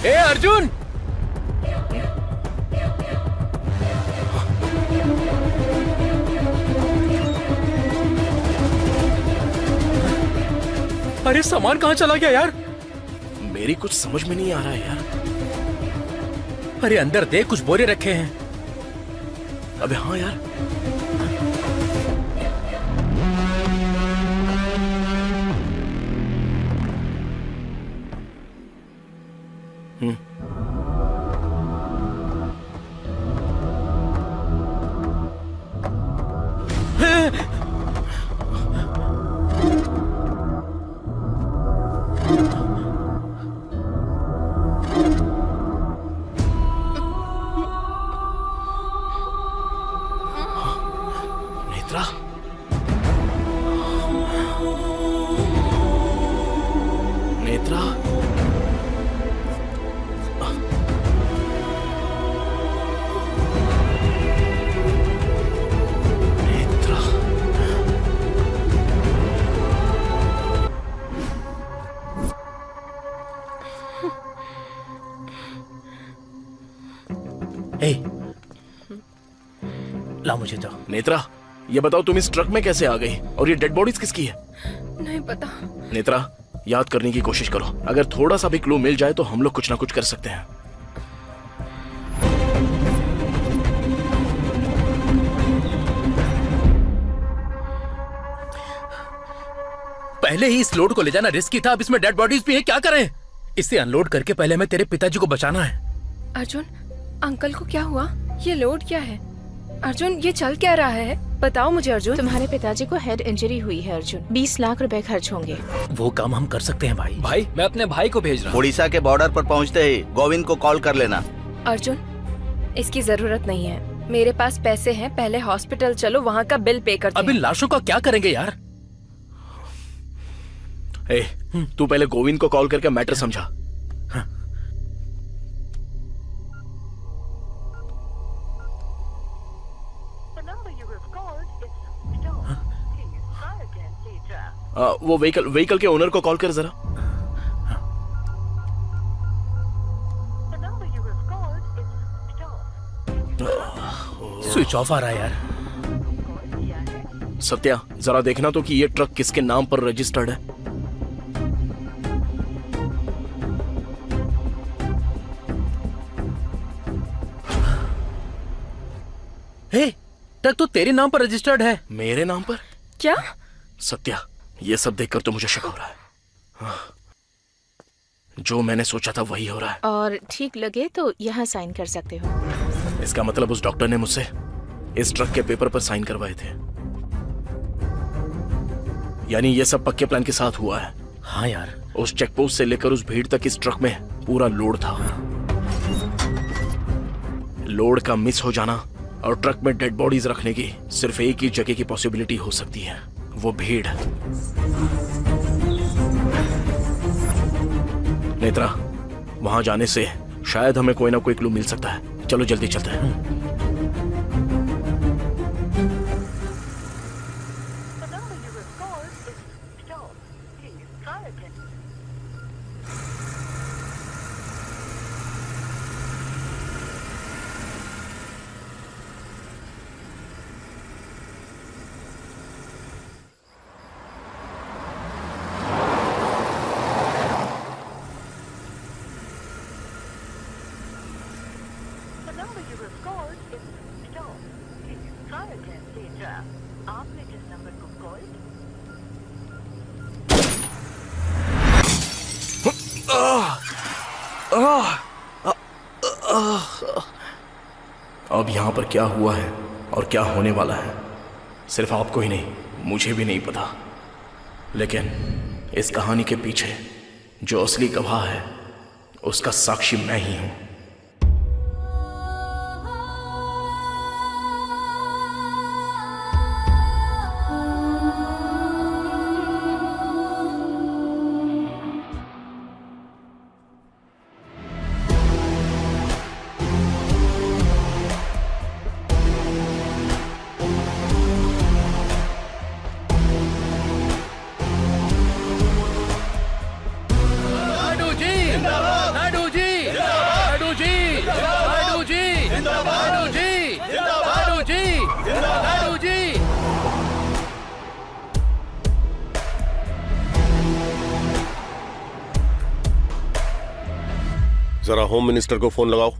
ए अर्जुन! अरे सामान कहाँ चला गया यार? मेरी कुछ समझ में नहीं आ रहा है यार। अरे अंदर देख, कुछ बोरे रखे हैं। अबे हाँ यार। नेत्रा, नेत्रा, नेत्रा। ए, ला मुझे तो। नेत्रा, ये बताओ तुम इस ट्रक में कैसे आ गई और ये डेड बॉडीज किसकी है? नहीं पता। नेत्रा, याद करने की कोशिश करो। अगर थोड़ा सा भी क्लू मिल जाए तो हम लोग कुछ ना कुछ कर सकते हैं। पहले ही इस लोड को ले जाना रिस्की था, अब इसमें डेड बॉडीज भी हैं, क्या करें? इसे अनलोड करके पहले हमें तेरे पिताजी को बचाना है। अर्जुन, अंकल को क्या हुआ? ये लोड क्या है? अर्जुन, ये चल क्या रहा है? बताओ मुझे अर्जुन। तुम्हारे पिताजी को हेड इंजरी हुई है अर्जुन। 20 लाख रुपए खर्च होंगे। वो काम हम कर सकते हैं भाई। भाई, मैं अपने भाई को भेज रहा हूँ। उड़ीसा के बॉर्डर पर पहुंचते ही गोविंद को कॉल कर लेना। अर्जुन, इसकी जरूरत नहीं है। मेरे पास पैसे हैं, पहले हॉस्पिटल चलो, वहाँ का बिल पे करते अभी हैं। लाशों का क्या करेंगे यार? ए, तू पहले गोविंद को कॉल करके मैटर समझा। वो व्हीकल के ओनर को कॉल कर जरा। स्विच ऑफ आ रहा है यार। सत्या, जरा देखना तो कि ये ट्रक किसके नाम पर रजिस्टर्ड है। हे, ट्रक तो तेरे नाम पर रजिस्टर्ड है। मेरे नाम पर? क्या? सत्या, ये सब देखकर तो मुझे शक हो रहा है। जो मैंने सोचा था वही हो रहा है। और ठीक लगे तो यहाँ साइन कर सकते हो। इसका मतलब उस डॉक्टर ने मुझसे इस ट्रक के पेपर पर साइन करवाए थे। यानी ये सब पक्के प्लान के साथ हुआ है। हाँ यार। उस चेकपोस्ट से लेकर उस भीड़ तक इस ट्रक में पूरा लोड था। लोड का मिस हो जाना और ट्रक में डेड बॉडीज रखने की सिर्फ एक ही जगह की पॉसिबिलिटी हो सकती है, वो भीड़। नेत्रा, वहां जाने से शायद हमें कोई ना कोई क्लू मिल सकता है। चलो जल्दी चलते हैं। आपने जिस नंबर को कॉल अब यहाँ पर क्या हुआ है और क्या होने वाला है सिर्फ आपको ही नहीं, मुझे भी नहीं पता। लेकिन इस कहानी के पीछे जो असली गवाह है उसका साक्षी मैं ही हूं। जरा होम मिनिस्टर को फोन लगाओ।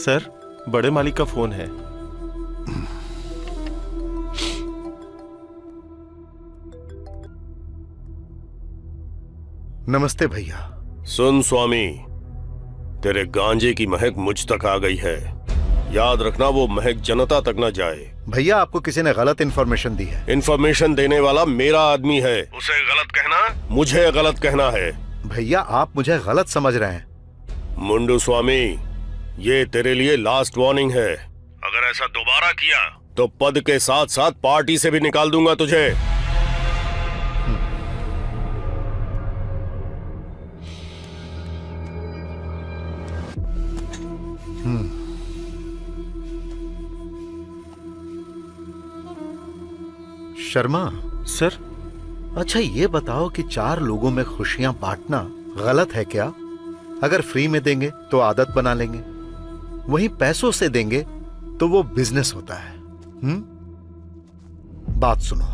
सर, बड़े मालिक का फोन है। नमस्ते भैया। सुन स्वामी, तेरे गांजे की महक मुझ तक आ गई है। याद रखना वो महक जनता तक न जाए। भैया आपको किसी ने गलत इन्फॉर्मेशन दी है। इन्फॉर्मेशन देने वाला मेरा आदमी है, उसे गलत कहना मुझे गलत कहना है। भैया आप मुझे गलत समझ रहे हैं। मुंडू स्वामी, ये तेरे लिए लास्ट वार्निंग है। अगर ऐसा दोबारा किया तो पद के साथ साथ पार्टी से भी निकाल दूंगा तुझे। शर्मा सर, अच्छा ये बताओ कि 4 लोगों में खुशियां बांटना गलत है क्या? अगर फ्री में देंगे तो आदत बना लेंगे, वहीं पैसों से देंगे तो वो बिजनेस होता है। बात सुनो,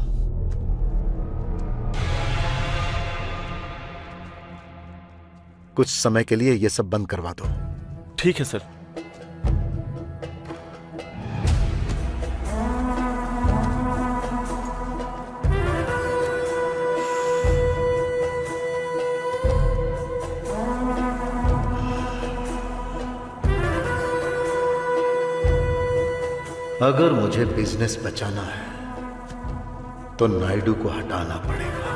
कुछ समय के लिए ये सब बंद करवा दो। ठीक है सर। अगर मुझे बिजनेस बचाना है तो नायडू को हटाना पड़ेगा।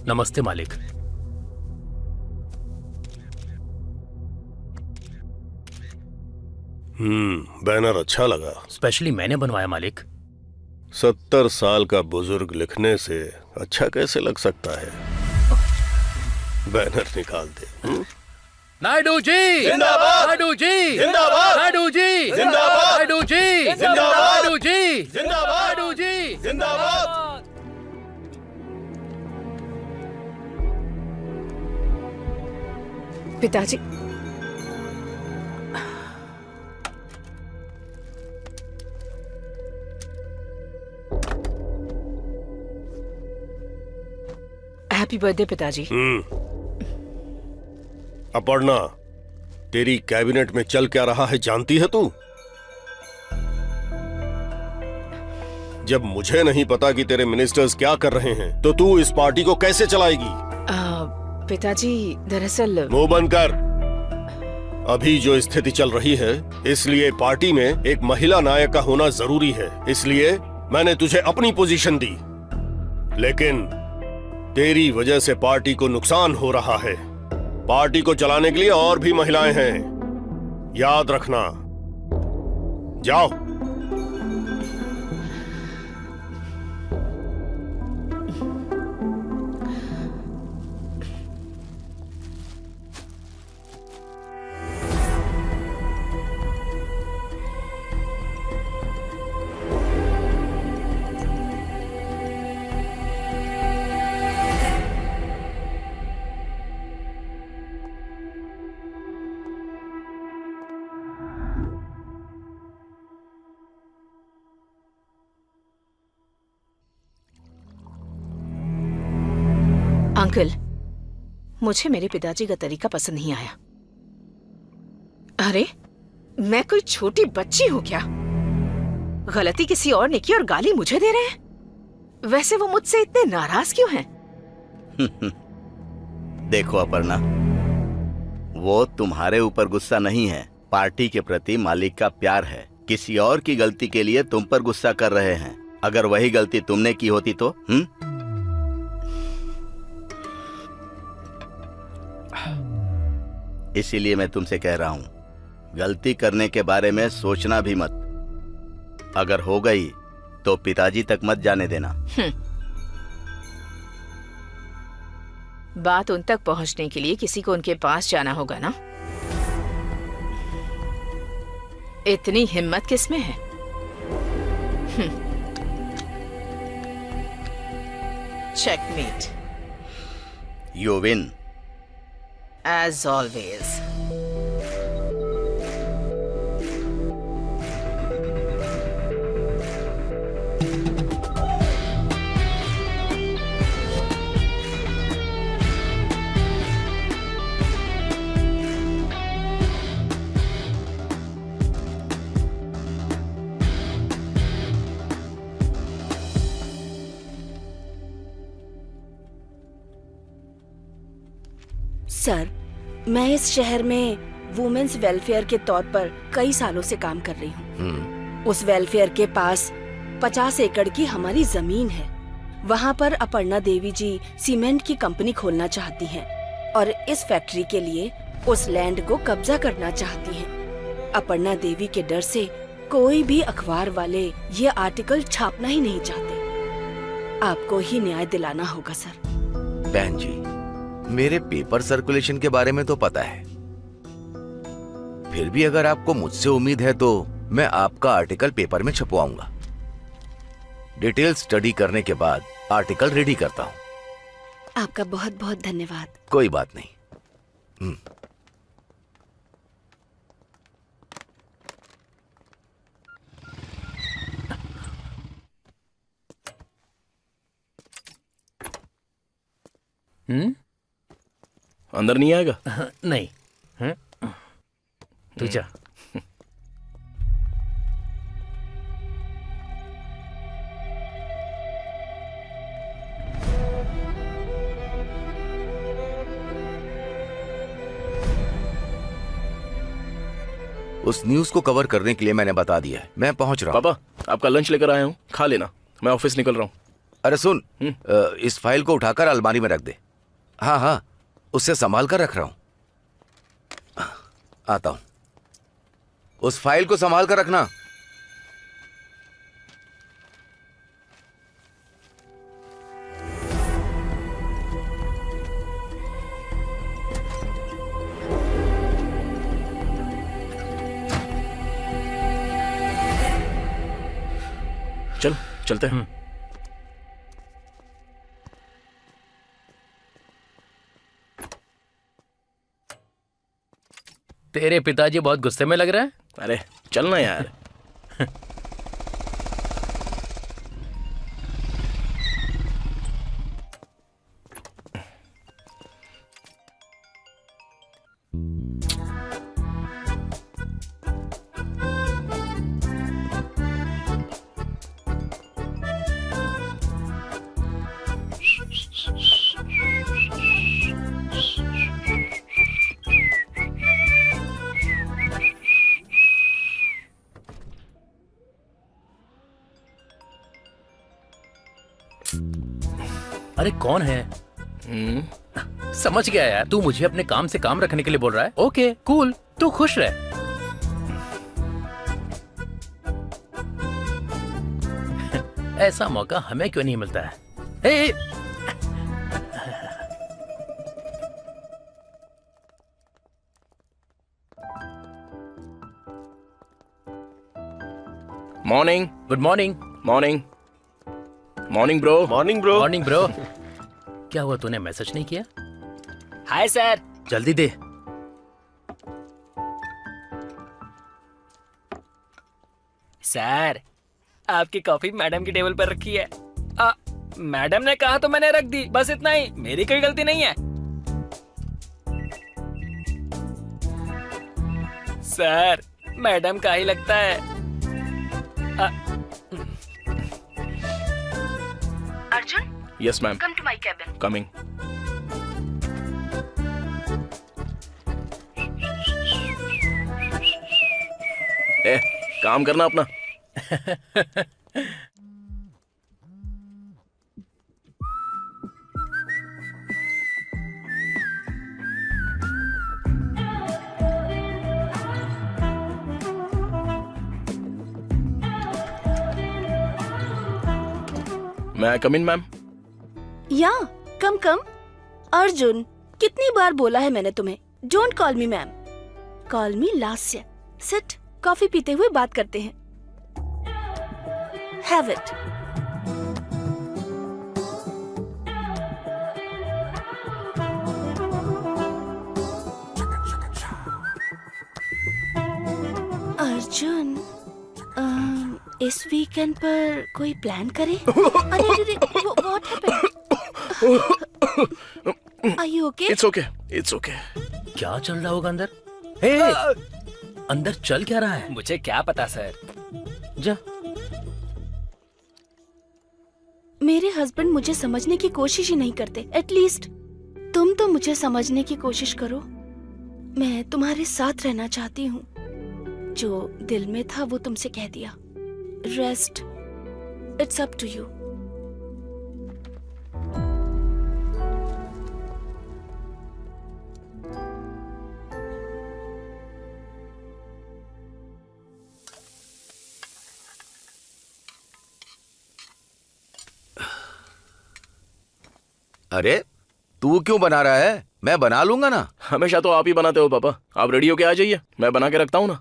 नमस्ते मालिक। बैनर अच्छा लगा। स्पेशली मैंने बनवाया मालिक। 70 साल का बुजुर्ग लिखने से अच्छा कैसे लग सकता है? बैनर निकाल दे। नायडू जी जिंदाबाद, नायडू जी जिंदाबाद, नायडू जी जिंदाबाद, नायडू जी जिंदाबाद, नायडू जी जिंदाबाद, नायडू जी जिंदाबाद। पिताजी, हैप्पी बर्थडे पिताजी। अपर्णा, तेरी कैबिनेट में चल क्या रहा है जानती है तू? जब मुझे नहीं पता कि तेरे मिनिस्टर्स क्या कर रहे हैं तो तू इस पार्टी को कैसे चलाएगी? पिताजी दरअसल मुंह बंद कर। अभी जो स्थिति चल रही है इसलिए पार्टी में एक महिला नायक का होना जरूरी है, इसलिए मैंने तुझे अपनी पोजीशन दी। लेकिन तेरी वजह से पार्टी को नुकसान हो रहा है। पार्टी को चलाने के लिए और भी महिलाएं हैं, याद रखना। जाओ। अंकल, मुझे मेरे पिताजी का तरीका पसंद नहीं आया। अरे, मैं कोई छोटी बच्ची हूँ क्या? गलती किसी और ने की और गाली मुझे दे रहे हैं। वैसे वो मुझसे इतने नाराज क्यों हैं? देखो अपर्णा, वो तुम्हारे ऊपर गुस्सा नहीं है, पार्टी के प्रति मालिक का प्यार है। किसी और की गलती के लिए तुम पर गुस्सा कर रहे हैं। अगर वही गलती तुमने की होती तो इसीलिए मैं तुमसे कह रहा हूं, गलती करने के बारे में सोचना भी मत। अगर हो गई तो पिताजी तक मत जाने देना। बात उन तक पहुंचने के लिए किसी को उनके पास जाना होगा ना? इतनी हिम्मत किसमें है? Checkmate. You win. As always. Sir, मैं इस शहर में वुमेन्स वेलफेयर के तौर पर कई सालों से काम कर रही हूँ। उस वेलफेयर के पास 50 एकड़ की हमारी जमीन है। वहाँ पर अपर्णा देवी जी सीमेंट की कंपनी खोलना चाहती हैं और इस फैक्ट्री के लिए उस लैंड को कब्जा करना चाहती हैं। अपर्णा देवी के डर से कोई भी अखबार वाले ये आर्टिकल छापना ही नहीं चाहते। आपको ही न्याय दिलाना होगा सर। बहन जी, मेरे पेपर सर्कुलेशन के बारे में तो पता है, फिर भी अगर आपको मुझसे उम्मीद है तो मैं आपका आर्टिकल पेपर में छपवाऊंगा। डिटेल स्टडी करने के बाद आर्टिकल रेडी करता हूं। आपका बहुत बहुत धन्यवाद। कोई बात नहीं। अंदर नहीं आएगा? नहीं। तू जा। उस न्यूज को कवर करने के लिए मैंने बता दिया है। मैं पहुंच रहा हूं। पापा, आपका लंच लेकर आया हूँ, खा लेना। मैं ऑफिस निकल रहा हूँ। अरे सुन, इस फाइल को उठाकर अलमारी में रख दे। हाँ हाँ, उससे संभाल कर रख रहा हूं। आता हूं। उस फाइल को संभाल कर रखना। चल, चलते हैं। तेरे पिताजी बहुत गुस्से में लग रहा है। अरे चलना यार। अरे कौन है? समझ गया यार, तू मुझे अपने काम से काम रखने के लिए बोल रहा है। ओके कूल, तू खुश रह। ऐसा मौका हमें क्यों नहीं मिलता है? ए, morning good morning. Morning morning bro. Morning bro. Morning bro. क्या हुआ, तूने मैसेज नहीं किया? Hi sir. जल्दी दे। सर, आपकी कॉफी मैडम की टेबल पर रखी है। मैडम ने कहा तो मैंने रख दी, बस इतना ही, मेरी कोई गलती नहीं है। सर, मैडम का ही लगता है। Arjun, yes ma'am, come to my cabin. Coming. ए, काम करना अपना। मैं कम इन मैम? या कम कम। अर्जुन, कितनी बार बोला है मैंने तुम्हें, don't call me ma'am, call me Lasya. Sit, coffee पीते हुए बात करते हैं। Have it. अर्जुन, इस वीकेंड पर कोई प्लान करे? अरे अरे, what happened? Are you okay? It's okay, it's okay. क्या चल रहा होगा अंदर? ए, अंदर चल क्या रहा है? मुझे क्या पता सर। जा। मेरे हस्बैंड मुझे समझने की कोशिश ही नहीं करते। एटलीस्ट तुम तो मुझे समझने की कोशिश करो। मैं तुम्हारे साथ रहना चाहती हूँ। जो दिल में था वो तुमसे कह दिया। Rest, it's up to you. अरे, तू क्यों बना रहा है? मैं बना लूंगा ना। हमेशा तो आप ही बनाते हो पापा। आप रेडी होके आ जाइए, मैं बना के रखता हूँ ना।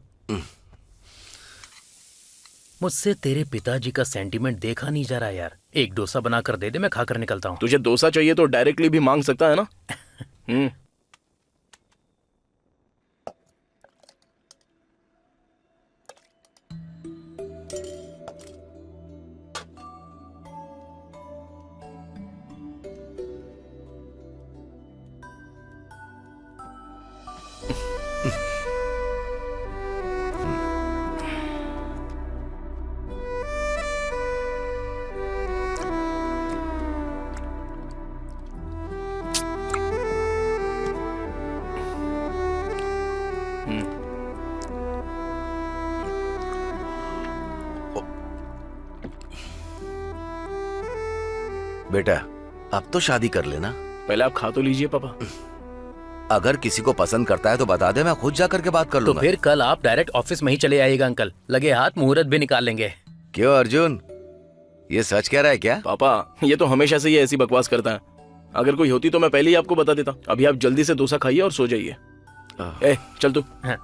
मुझसे तेरे पिताजी का सेंटीमेंट देखा नहीं जा रहा यार। एक डोसा बनाकर दे दे, मैं खाकर निकलता हूँ। तुझे डोसा चाहिए तो डायरेक्टली भी मांग सकता है ना। बेटा, अब तो शादी कर लेना। पहले आप खा तो लीजिए पापा। अगर किसी को पसंद करता है तो बता दे, मैं खुद जा करके बात कर तो लूंगा। फिर कल आप डायरेक्ट ऑफिस में ही चले आइएगा अंकल। लगे हाथ मुहूर्त भी निकाल लेंगे। क्यों अर्जुन, ये सच कह रहा है क्या? पापा, ये तो हमेशा से ही ऐसी बकवास करता है। अगर कोई होती तो मैं पहले ही आपको बता देता। अभी आप जल्दी से डोसा खाइए और सो जाइए। ए, चल तू। हाँ।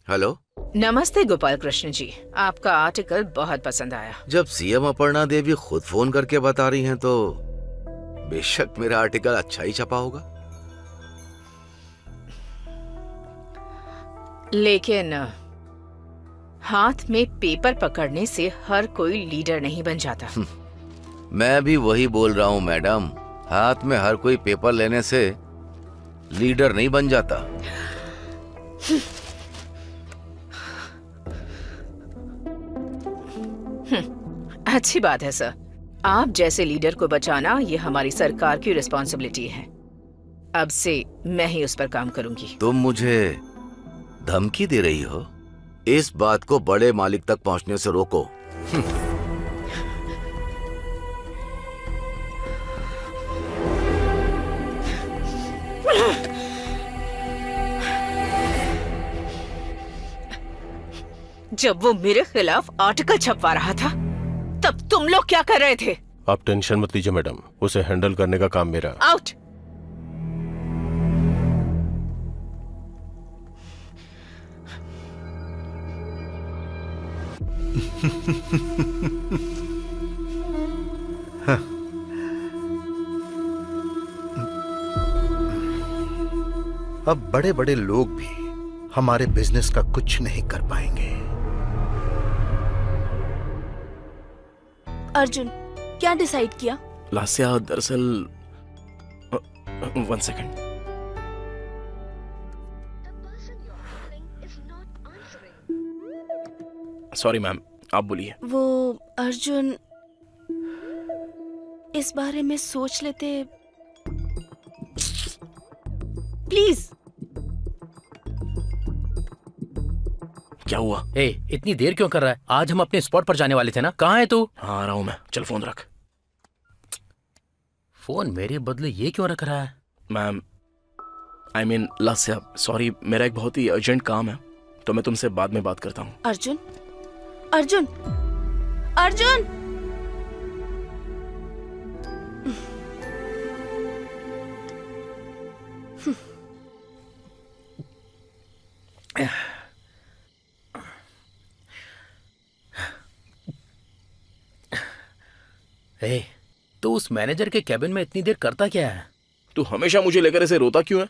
हेलो। नमस्ते गोपाल कृष्ण जी, आपका आर्टिकल बहुत पसंद आया। जब सीएम अपर्णा देवी खुद फोन करके बता रही हैं तो बेशक मेरा आर्टिकल अच्छा ही छपा होगा। लेकिन हाथ में पेपर पकड़ने से हर कोई लीडर नहीं बन जाता। मैं भी वही बोल रहा हूँ मैडम, हाथ में हर कोई पेपर लेने से लीडर नहीं बन जाता। अच्छी बात है सर। आप जैसे लीडर को बचाना ये हमारी सरकार की रिस्पॉन्सिबिलिटी है। अब से मैं ही उस पर काम करूंगी। तुम मुझे धमकी दे रही हो? इस बात को बड़े मालिक तक पहुंचने से रोको। जब वो मेरे खिलाफ आर्टिकल छपवा रहा था तब तुम लोग क्या कर रहे थे? आप टेंशन मत लीजिए मैडम, उसे हैंडल करने का काम मेरा। आउट। अब बड़े बड़े लोग भी हमारे बिजनेस का कुछ नहीं कर पाएंगे। अर्जुन, क्या डिसाइड किया? लास्या, दरअसल 1 सेकंड। सॉरी मैम, आप बोलिए। वो अर्जुन, इस बारे में सोच लेते प्लीज। क्या हुआ? इतनी देर क्यों कर रहा है? आज हम अपने स्पॉट पर जाने वाले थे ना। कहाँ है तू? हाँ, आ रहा हूँ मैं। चल फोन रख। फोन मेरे बदले ये क्यों रख रहा है? Ma'am, I mean Lasya, sorry, मेरा एक बहुत ही अर्जेंट काम है, तो मैं तुमसे बाद में बात करता हूँ। अर्जुन, अर्जुन, अर्जुन! तू उस मैनेजर के कैबिन में इतनी देर करता क्या है? तू हमेशा मुझे लेकर ऐसे रोता क्यों है?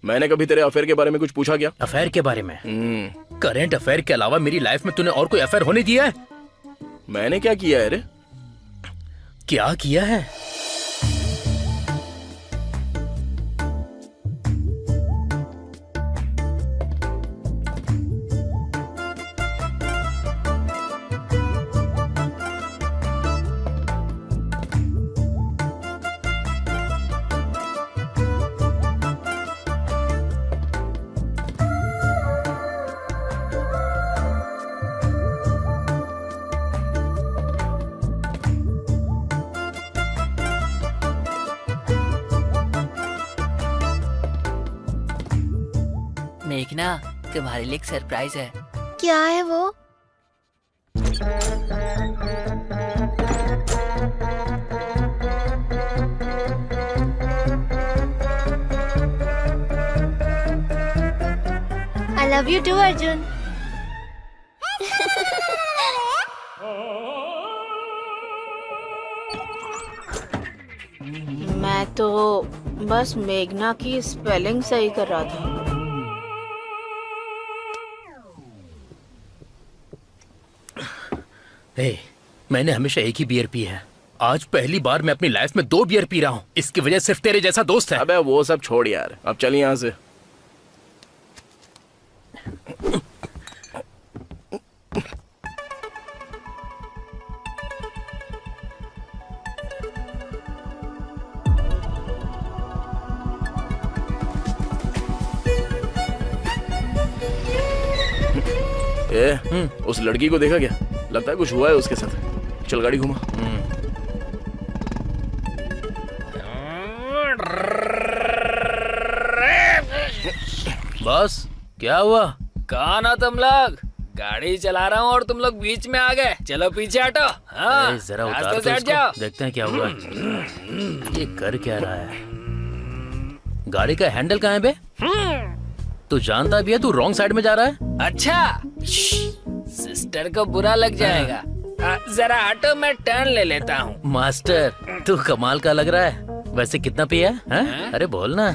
मैंने कभी तेरे अफेयर के बारे में कुछ पूछा क्या? अफेयर के बारे में? करंट अफेयर के अलावा मेरी लाइफ में तूने और कोई अफेयर होने दिया है? मैंने क्या किया है रे? क्या किया है? मेघना, तुम्हारे लिए एक सरप्राइज है। क्या है वो? I love you too, Arjun. मैं तो बस मेघना की स्पेलिंग सही कर रहा था। मैंने हमेशा एक ही बियर पी है। आज पहली बार मैं अपनी लाइफ में 2 बियर पी रहा हूँ। इसकी वजह सिर्फ तेरे जैसा दोस्त है। अबे वो सब छोड़ यार, अब चल यहाँ से। उस लड़की को देखा क्या? लगता है कुछ हुआ है उसके साथ। चल गाड़ी घुमा। बस क्या हुआ? कहाँ ना तुम लोग? गाड़ी चला रहा हूँ और तुम लोग बीच में आ गए। चलो पीछे हटो। हाँ, जरा उतार रास्ते तो से हट इसको, जाओ। देखते हैं क्या हुआ। ये कर क्या रहा है? गाड़ी का हैंडल कहाँ है बे? तू जानता भी है तू रॉन्ग साइड में जा रहा है। अच्छा, सिस्टर को बुरा लग जाएगा। जरा हटो, मैं टर्न ले लेता हूँ। मास्टर, तू कमाल का लग रहा है। वैसे कितना पिया है? अरे बोल ना।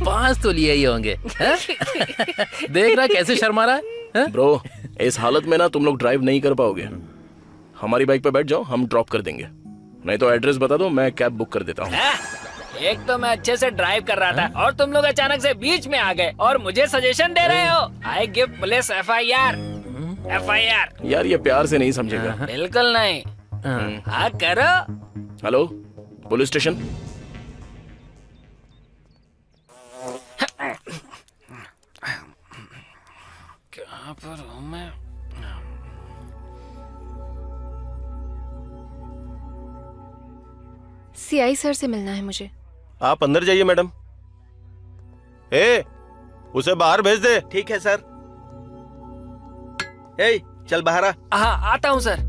5 तो लिए ही होंगे। देख रहा कैसे शर्मा रहा है? ब्रो, इस हालत में ना तुम लोग ड्राइव नहीं कर पाओगे। हमारी बाइक पे बैठ जाओ, हम ड्रॉप कर देंगे। नहीं तो एड्रेस बता दो, मैं कैब बुक कर देता हूँ। एक तो मैं अच्छे से ड्राइव कर रहा था और तुम लोग अचानक से बीच में आ गए और मुझे सजेशन दे रहे हो। I give police FIR। यार ये प्यार से नहीं समझेगा। बिल्कुल नहीं। हाँ करो। Hello police station. कहाँ पर हूँ मैं? CI सर से मिलना है मुझे। आप अंदर जाइए मैडम। उसे बाहर भेज दे। ठीक है सर। ए, चल बाहर आ। हाँ आता हूँ सर।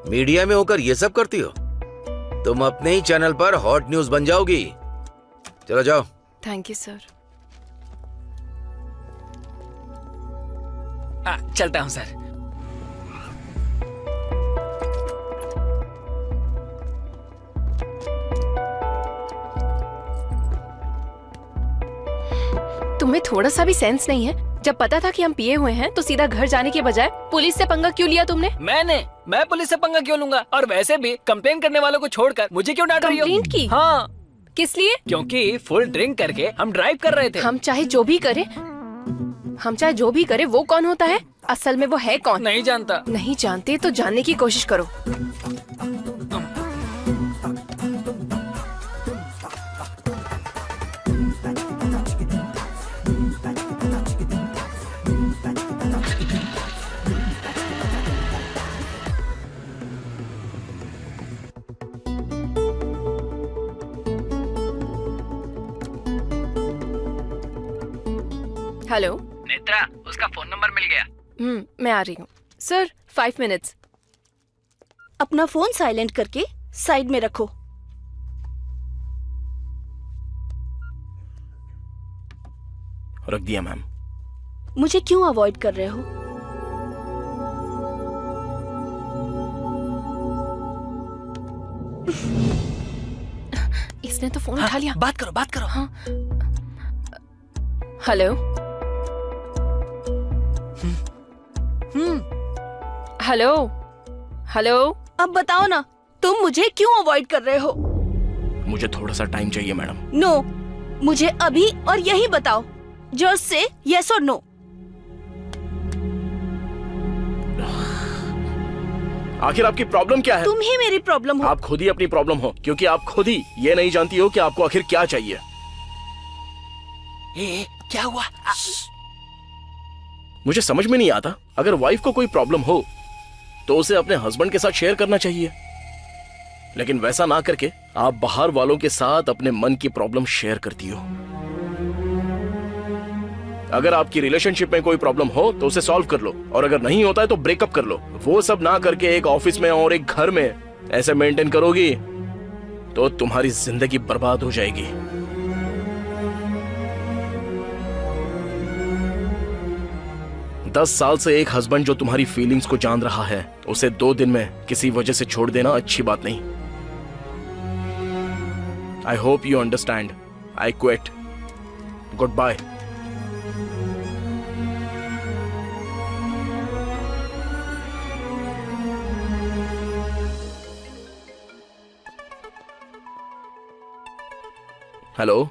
मीडिया में होकर ये सब करती हो? तुम अपने ही चैनल पर हॉट न्यूज बन जाओगी। चलो जाओ। Thank you sir. चलता हूँ सर। तुम्हें थोड़ा सा भी सेंस नहीं है? जब पता था कि हम पिए हुए हैं तो सीधा घर जाने के बजाय पुलिस से पंगा क्यों लिया तुमने? मैं पुलिस से पंगा क्यों लूंगा? और वैसे भी कंप्लेन करने वालों को छोड़कर मुझे क्यों डांट रही हो? कंप्लेंट की? हाँ। किस लिए? क्योंकि फुल ड्रिंक करके हम ड्राइव कर रहे थे। हम चाहे जो भी करे वो कौन होता है? असल में वो है कौन? नहीं जानता। नहीं जानते तो जानने की कोशिश करो। हेलो नेत्रा, उसका फोन नंबर मिल गया। मैं आ रही हूँ सर। 5 मिनट्स। अपना फोन साइलेंट करके साइड में रखो। रख दिया मैम। मुझे क्यों अवॉइड कर रहे हो? इसने तो फोन उठा लिया। बात करो। हाँ। हेलो। हेलो। अब बताओ ना, तुम मुझे क्यों अवॉइड कर रहे हो? मुझे थोड़ा सा टाइम चाहिए मैडम। नो, मुझे अभी और यही बताओ। जस्ट से यस और नो। आखिर आपकी प्रॉब्लम क्या है? तुम ही मेरी प्रॉब्लम हो। आप खुद ही अपनी प्रॉब्लम हो, क्योंकि आप खुद ही ये नहीं जानती हो कि आपको आखिर क्या चाहिए। क्या हुआ? मुझे समझ में नहीं आता, अगर वाइफ को कोई प्रॉब्लम हो तो उसे अपने हस्बैंड के साथ शेयर करना चाहिए, लेकिन वैसा ना करके आप बाहर वालों के साथ अपने मन की प्रॉब्लम शेयर करती हो। अगर आपकी रिलेशनशिप में कोई प्रॉब्लम हो तो उसे सॉल्व कर लो, और अगर नहीं होता है तो ब्रेकअप कर लो। वो सब ना करके एक ऑफिस में और एक घर में ऐसे मेंटेन करोगी तो तुम्हारी जिंदगी बर्बाद हो जाएगी। दस साल से एक हस्बैंड जो तुम्हारी फीलिंग्स को जान रहा है, उसे 2 दिन में किसी वजह से छोड़ देना अच्छी बात नहीं। I hope you understand. I quit. Good bye. Hello.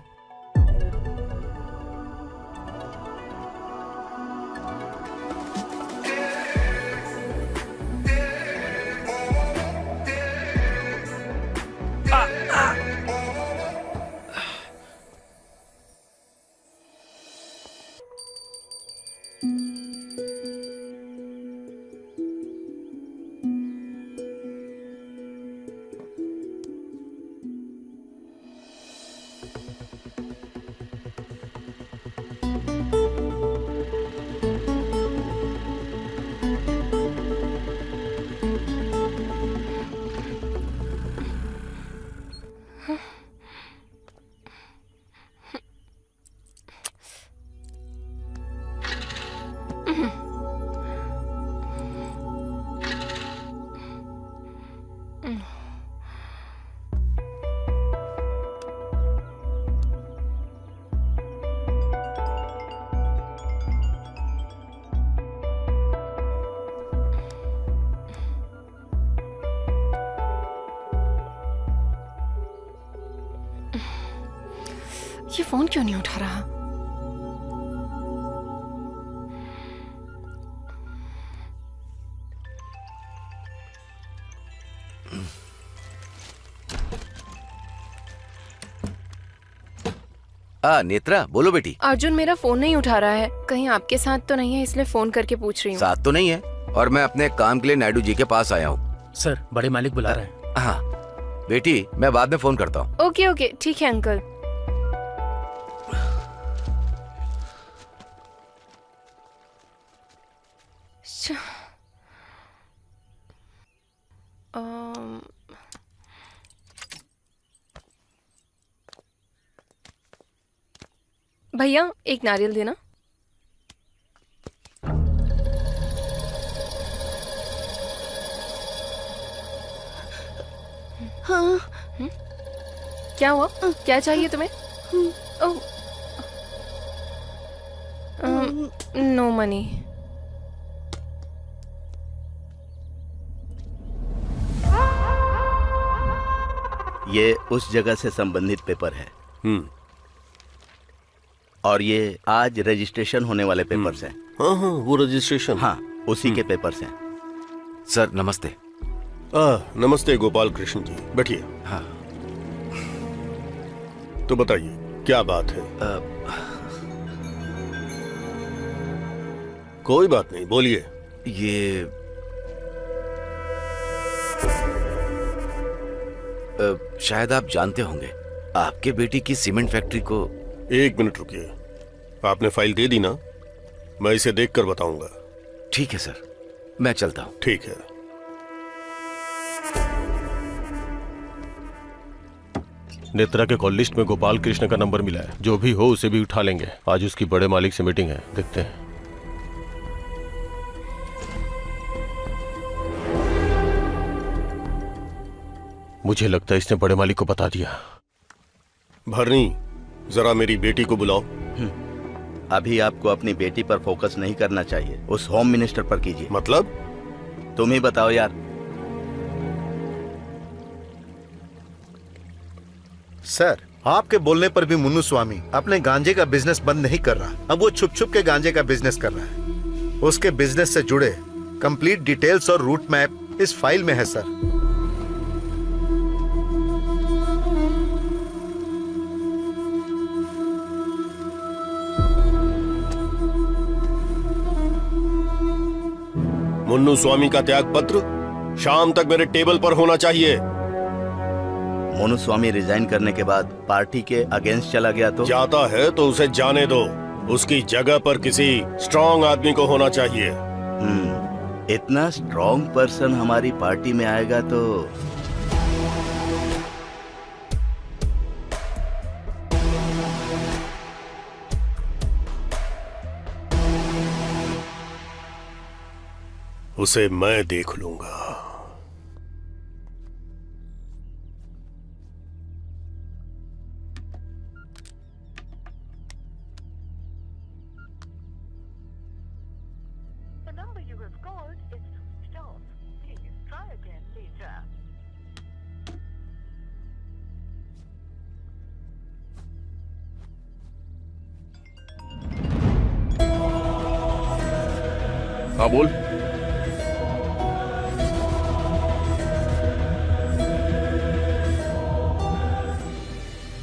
ये फोन क्यों नहीं उठा रहा? नेत्रा बोलो बेटी। अर्जुन मेरा फोन नहीं उठा रहा है। कहीं आपके साथ तो नहीं है, इसलिए फोन करके पूछ रही हूँ। साथ तो नहीं है, और मैं अपने काम के लिए नायडू जी के पास आया हूँ। सर, बड़े मालिक बुला रहे हैं। हाँ बेटी, मैं बाद में फोन करता हूँ। ओके ओके, ठीक है अंकल। भैया एक नारियल देना। हाँ। क्या हुआ? क्या चाहिए तुम्हें? ओह, नो मनी। ये उस जगह से संबंधित पेपर है। और ये आज रजिस्ट्रेशन होने वाले पेपर्स हैं। हाँ हाँ, वो रजिस्ट्रेशन। हाँ, उसी के पेपर्स हैं। सर नमस्ते। नमस्ते गोपाल कृष्ण जी, बैठिए। हाँ तो बताइए क्या बात है? कोई बात नहीं, बोलिए। ये शायद आप जानते होंगे, आपके बेटी की सीमेंट फैक्ट्री को। एक मिनट रुकिए, आपने फाइल दे दी ना? मैं इसे देखकर बताऊंगा। ठीक है सर, मैं चलता हूँ। ठीक है। नेत्रा के कॉल लिस्ट में गोपाल कृष्ण का नंबर मिला है। जो भी हो उसे भी उठा लेंगे। आज उसकी बड़े मालिक से मीटिंग है, देखते हैं। मुझे लगता है इसने बड़े मालिक को बता दिया। भरनी, जरा मेरी बेटी को बुलाओ। अभी आपको अपनी बेटी पर फोकस नहीं करना चाहिए, उस होम मिनिस्टर पर कीजिए। मतलब? तुम ही बताओ यार। सर, आपके बोलने पर भी मुन्नू स्वामी अपने गांजे का बिजनेस बंद नहीं कर रहा। अब वो छुप छुप के गांजे का बिजनेस कर रहा है। उसके बिजनेस से जुड़े कंप्लीट डिटेल्स और रूट मैप इस फाइल में है सर। मुन्नू स्वामी का त्याग पत्र शाम तक मेरे टेबल पर होना चाहिए। मोनू स्वामी रिजाइन करने के बाद पार्टी के अगेंस्ट चला गया तो? जाता है तो उसे जाने दो। उसकी जगह पर किसी स्ट्रांग आदमी को होना चाहिए। इतना स्ट्रांग पर्सन हमारी पार्टी में आएगा तो उसे मैं देख लूंगा। The number you have called is switched off. Please try again later. हाँ बोल।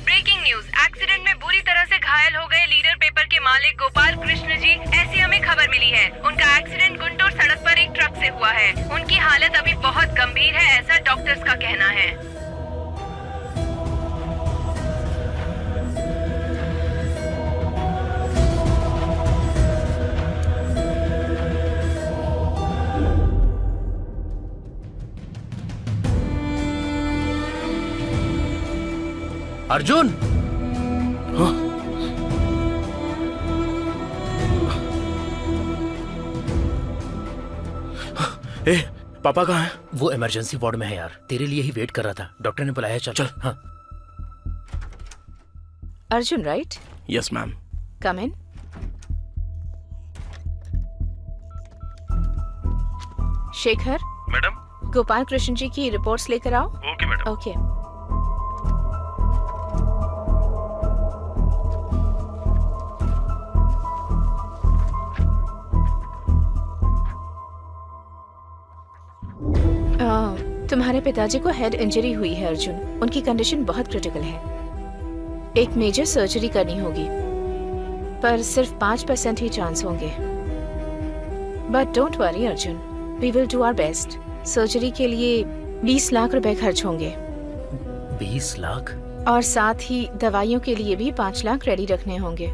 ब्रेकिंग न्यूज, एक्सीडेंट में बुरी तरह से घायल हो गए लीडर पेपर के मालिक गोपाल कृष्ण जी, ऐसी हमें खबर मिली है। उनका एक्सीडेंट गुंटूर सड़क पर एक ट्रक से हुआ है। उनकी हालत अभी बहुत गंभीर है, ऐसा डॉक्टर्स का कहना है। अर्जुन! ए, पापा कहाँ हैं? वो इमरजेंसी वार्ड में है यार, तेरे लिए ही वेट कर रहा था। डॉक्टर ने बुलाया, चल चल। हाँ। Arjun right? Yes ma'am. Come in. Shekhar. Madam. Gopal Krishna ji की रिपोर्ट्स लेकर आओ। Okay madam. ओके। तुम्हारे पिताजी को हेड इंजरी हुई है अर्जुन। उनकी कंडीशन बहुत क्रिटिकल है। एक मेजर सर्जरी करनी होगी, पर सिर्फ 5% ही चांस होंगे। But don't worry Arjun, we will do our best. Surgery के लिए 20 लाख रुपए खर्च होंगे। 20 लाख? और साथ ही दवाइयों के लिए भी 5 लाख रेडी रखने होंगे।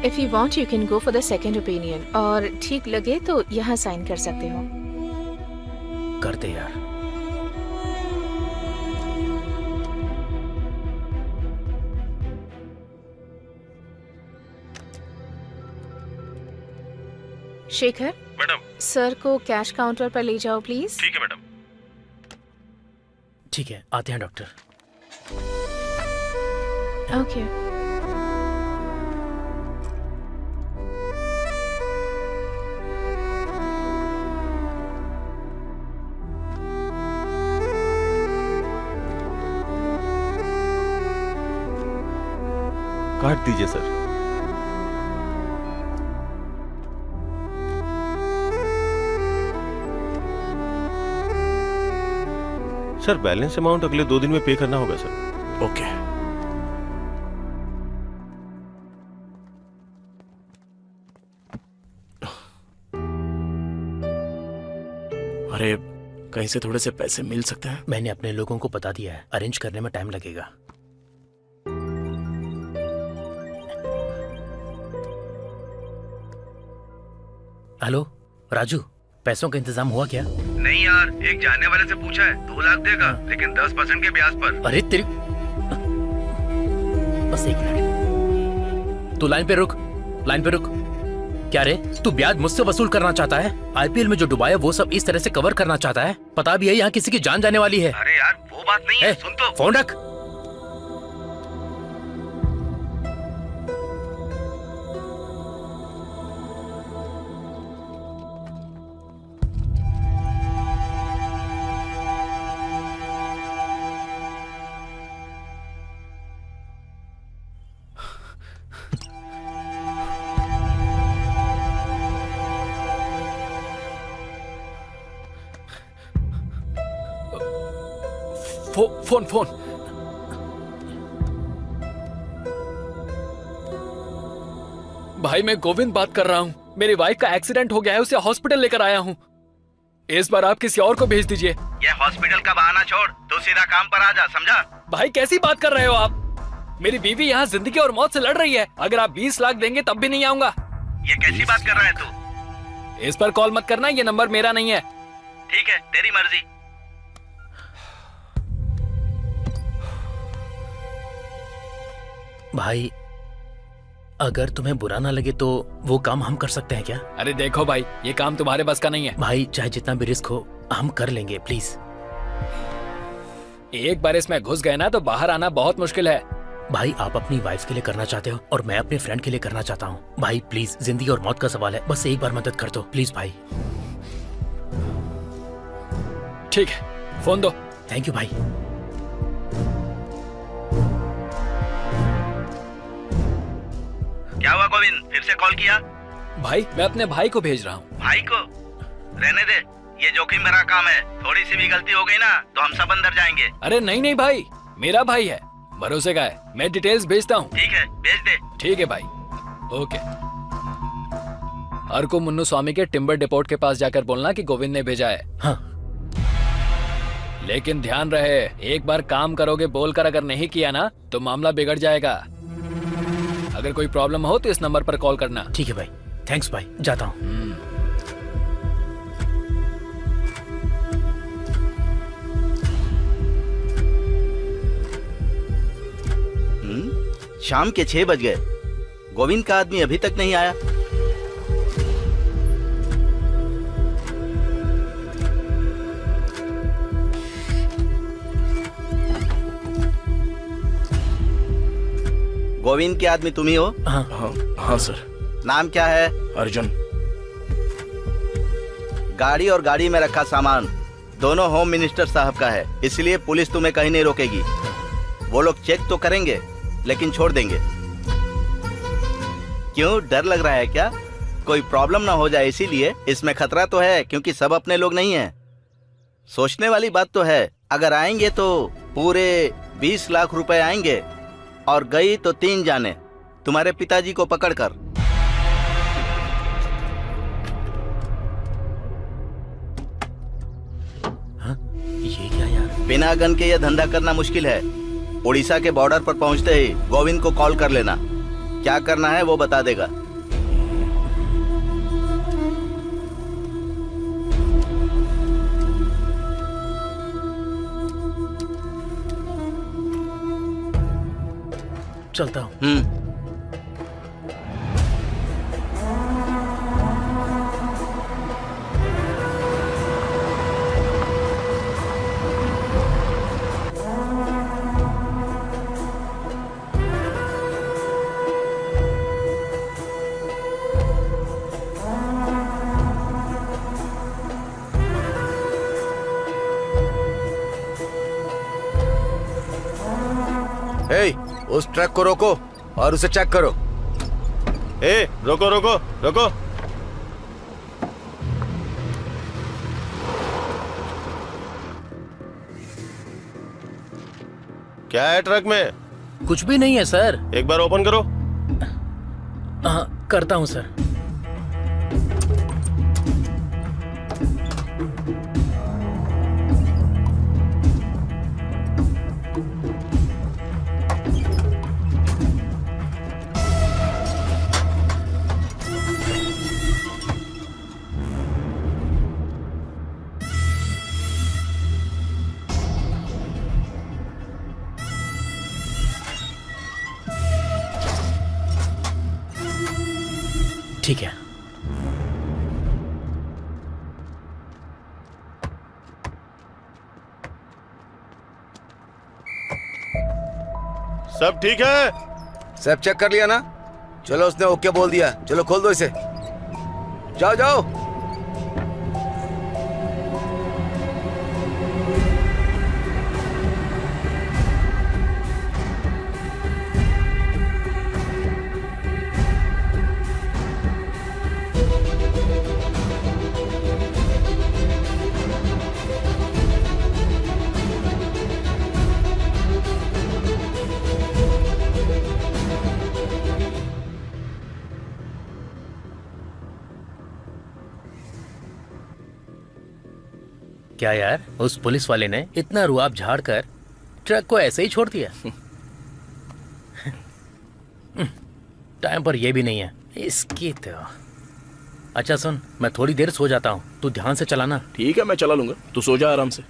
If you want, you can go for the second opinion. और ठीक लगे तो यहाँ साइन कर सकते हो। करते यार। शेखर, मैडम। सर को कैश काउंटर पर ले जाओ प्लीज। ठीक है मैडम। ठीक है, आते हैं डॉक्टर। ओके। काट दीजिए सर। सर बैलेंस अमाउंट अगले 2 दिन में पे करना होगा सर। ओके। अरे कहीं से थोड़े से पैसे मिल सकते हैं? मैंने अपने लोगों को बता दिया है, अरेंज करने में टाइम लगेगा। हेलो राजू, पैसों का इंतजाम हुआ क्या? नहीं यार, एक जानने वाले से पूछा है, 2 लाख देगा, लेकिन 10% के ब्याज पर। अरे तेरी, बस 1 मिनट, तू लाइन पे रुक, लाइन पे रुक। क्या रे, तू ब्याज मुझसे वसूल करना चाहता है? आईपीएल में जो डुबाया वो सब इस तरह से कवर करना चाहता है? पता भी है यहाँ किसी की जान जाने वाली है। अरे यार वो बात नहीं है, सुन तो। फोन रख। Phone phone. भाई मैं गोविंद बात कर रहा हूँ। मेरी वाइफ का एक्सीडेंट हो गया है, उसे हॉस्पिटल लेकर आया हूँ। इस बार आप किसी और को भेज दीजिए। ये हॉस्पिटल का बहाना छोड़, तो सीधा काम पर आ जा, समझा? भाई कैसी बात कर रहे हो आप? मेरी बीवी यहाँ जिंदगी और मौत से लड़ रही है। अगर आप 20 लाख देंगे तब भी नहीं आऊंगा। ये कैसी बात कर रहा है तू? इस पर कॉल मत करना, ये नंबर मेरा नहीं है। ठीक है, तेरी मर्जी। भाई अगर तुम्हें बुरा ना लगे तो वो काम हम कर सकते हैं क्या? अरे देखो भाई, ये काम तुम्हारे बस का नहीं है। भाई चाहे जितना भी रिस्क हो हम कर लेंगे, प्लीज। एक बार इसमें घुस गए ना तो बाहर आना बहुत मुश्किल है। भाई आप अपनी वाइफ के लिए करना चाहते हो और मैं अपने फ्रेंड के लिए करना चाहता हूँ। भाई प्लीज, जिंदगी और मौत का सवाल है, बस एक बार मदद कर दो प्लीज भाई। ठीक है, फोन दो। थैंक यू भाई। क्या हुआ गोविंद, फिर से कॉल किया? भाई मैं अपने भाई को भेज रहा हूँ। भाई को? रहने दे, ये जोखिम भरा काम है। थोड़ी सी भी गलती हो गई ना तो हम सब अंदर जाएंगे। अरे नहीं नहीं भाई, मेरा भाई है, भरोसे का है। मैं डिटेल्स भेजता हूँ। ठीक है, भेज दे। ठीक है भाई, ओके। अर्को मुन्नू स्वामी के टिम्बर डिपोट के पास जाकर बोलना कि गोविंद ने भेजा है। हाँ। लेकिन ध्यान रहे, एक बार काम करोगे बोलकर अगर नहीं किया ना तो मामला बिगड़ जाएगा। अगर कोई प्रॉब्लम हो तो इस नंबर पर कॉल करना। ठीक है भाई, थैंक्स भाई, जाता हूँ। शाम के 6 बज गए, गोविंद का आदमी अभी तक नहीं आया। गोविंद के आदमी तुम ही हो? हाँ हाँ हाँ सर। नाम क्या है? अर्जुन। गाड़ी और गाड़ी में रखा सामान दोनों होम मिनिस्टर साहब का है, इसलिए पुलिस तुम्हें कहीं नहीं रोकेगी। वो लोग चेक तो करेंगे लेकिन छोड़ देंगे। क्यों, डर लग रहा है क्या? कोई प्रॉब्लम ना हो जाए इसीलिए। इसमें खतरा तो है क्योंकि सब अपने लोग नहीं हैं। सोचने वाली बात तो है, अगर आएंगे तो पूरे 20 लाख रुपए आएंगे और गई तो 3 जाने, तुम्हारे पिताजी को पकड़कर। ये क्या यार? बिना गन के ये धंधा करना मुश्किल है। उड़ीसा के बॉर्डर पर पहुंचते ही गोविंद को कॉल कर लेना, क्या करना है वो बता देगा। चलता हूँ। ए, उस ट्रक को रोको और उसे चेक करो। ए, रोको रोको रोको। क्या है ट्रक में? कुछ भी नहीं है सर। एक बार ओपन करो। हाँ, करता हूँ सर। ठीक है। सब ठीक है? सब चेक कर लिया ना? चलो, उसने ओके बोल दिया। चलो खोल दो इसे। जाओ जाओ। क्या यार, उस पुलिस वाले ने इतना रुआब झाड़कर ट्रक को ऐसे ही छोड़ दिया? टाइम पर ये भी नहीं है इसकी तो। अच्छा सुन, मैं थोड़ी देर सो जाता हूँ, तू ध्यान से चलाना। ठीक है, मैं चला लूंगा, तू सो जा आराम से।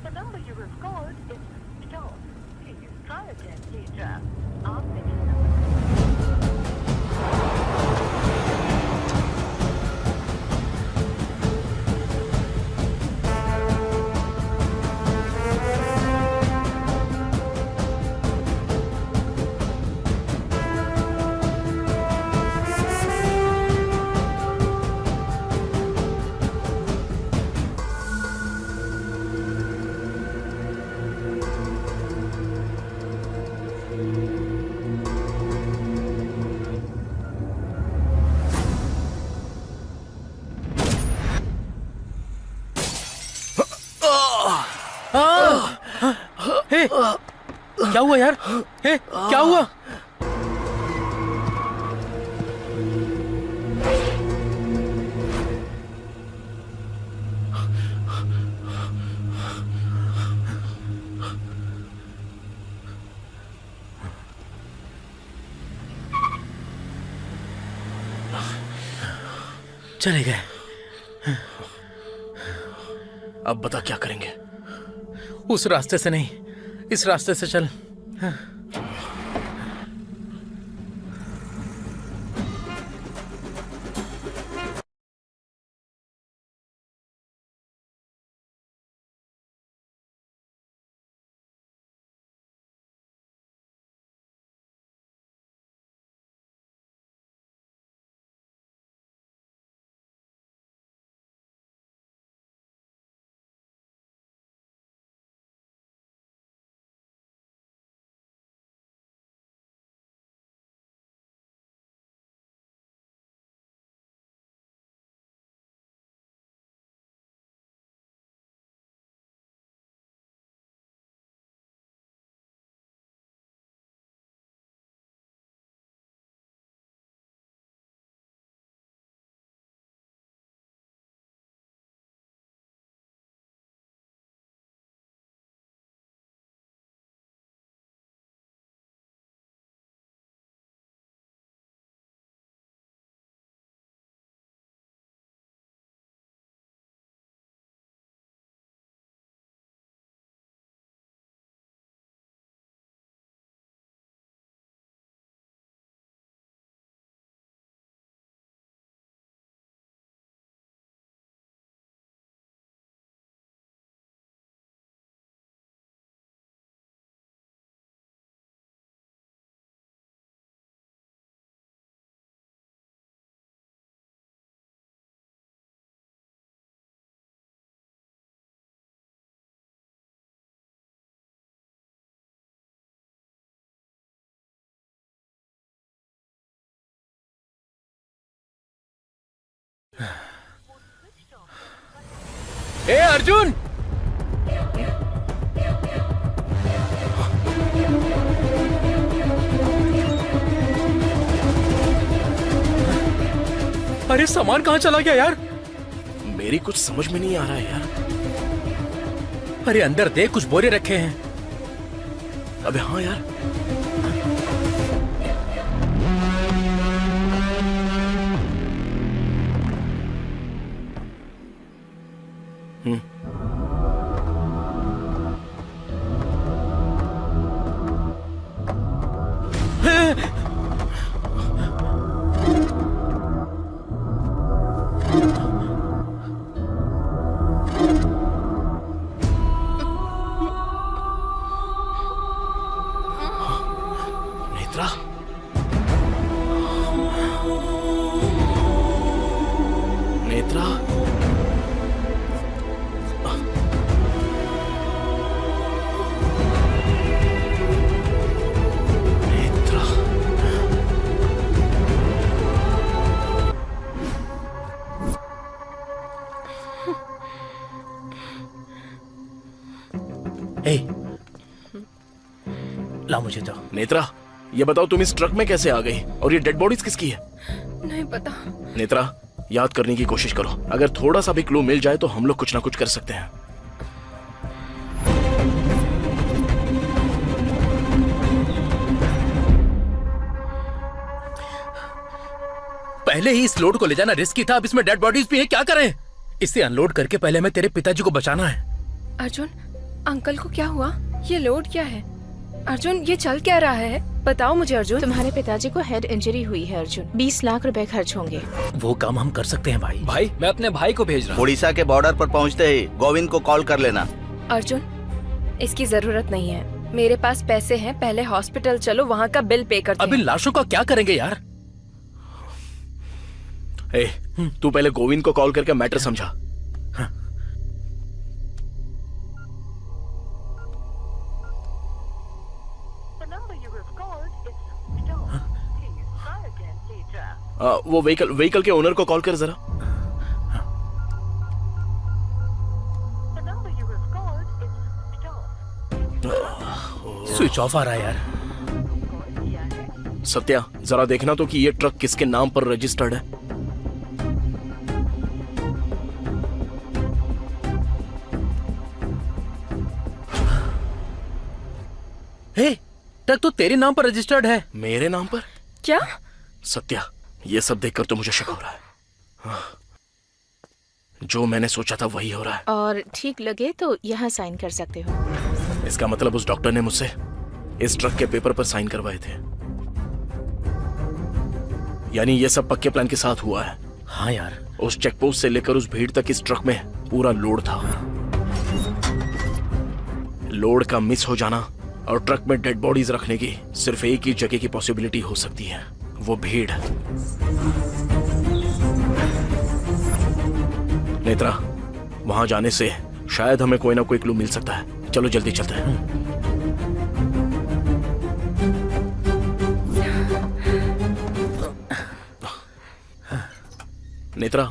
The number you have called is switched off. Please try again later. आप क्या हुआ यार? क्या हुआ? चले गए। अब बता क्या करेंगे? उस रास्ते से नहीं, इस रास्ते से चल। ए अर्जुन, अरे सामान कहाँ चला गया यार? मेरी कुछ समझ में नहीं आ रहा है यार। अरे अंदर देख, कुछ बोरे रखे हैं। अबे हाँ यार, नेत्रा, नेत्रा, नेत्रा, ए, ला मुझे तो। नेत्रा, ये बताओ तुम इस ट्रक में कैसे आ गई और ये डेड बॉडीज किसकी है? नहीं पता। नेत्रा, याद करने की कोशिश करो। अगर थोड़ा सा भी क्लू मिल जाए तो हम लोग कुछ ना कुछ कर सकते हैं। पहले ही इस लोड को ले जाना रिस्की था, अब इसमें डेड बॉडीज भी है, क्या करें? इसे अनलोड करके पहले हमें तेरे पिताजी को बचाना है। अर्जुन, अंकल को क्या हुआ? ये लोड क्या है? अर्जुन, ये चल क्या रहा है? बताओ मुझे अर्जुन। तुम्हारे पिताजी को हेड इंजरी हुई है अर्जुन। 20 लाख रुपए खर्च होंगे। वो काम हम कर सकते हैं भाई। भाई मैं अपने भाई को भेज रहा हूँ। उड़ीसा के बॉर्डर पर पहुंचते ही गोविंद को कॉल कर लेना। अर्जुन, इसकी जरूरत नहीं है, मेरे पास पैसे हैं। पहले हॉस्पिटल चलो, वहाँ का बिल पे करते अब इन हैं। लाशों का क्या करेंगे यार? ए, तू पहले गोविंद को कॉल करके मैटर समझा। The number you have called is switched off. Please try again later. वो व्हीकल के ओनर को कॉल कर जरा। The number you have called is switched off. Switch off आ रहा है यार। कॉल किया है। सत्या, जरा देखना तो कि ये ट्रक किसके नाम पर रजिस्टर्ड है। हे, ट्रक तो तेरे नाम पर रजिस्टर्ड है। मेरे नाम पर? क्या? सत्या, ये सब देखकर तो मुझे शक हो रहा है। हाँ, जो मैंने सोचा था वही हो रहा है। और ठीक लगे तो यहाँ साइन कर सकते हो। इसका मतलब उस डॉक्टर ने मुझसे इस ट्रक के पेपर पर साइन करवाए थे। यानी ये सब पक्के प्लान के साथ हुआ है। हाँ यार, उस चेक पोस्ट से लेकर उस भीड़ तक इस ट्रक में पूरा लोड था। लोड का मिस हो जाना और ट्रक में डेड बॉडीज रखने की सिर्फ एक ही जगह की पॉसिबिलिटी हो सकती है, वो भीड़। नेत्रा, वहां जाने से शायद हमें कोई ना कोई क्लू मिल सकता है। चलो जल्दी चलते हैं। नेत्रा,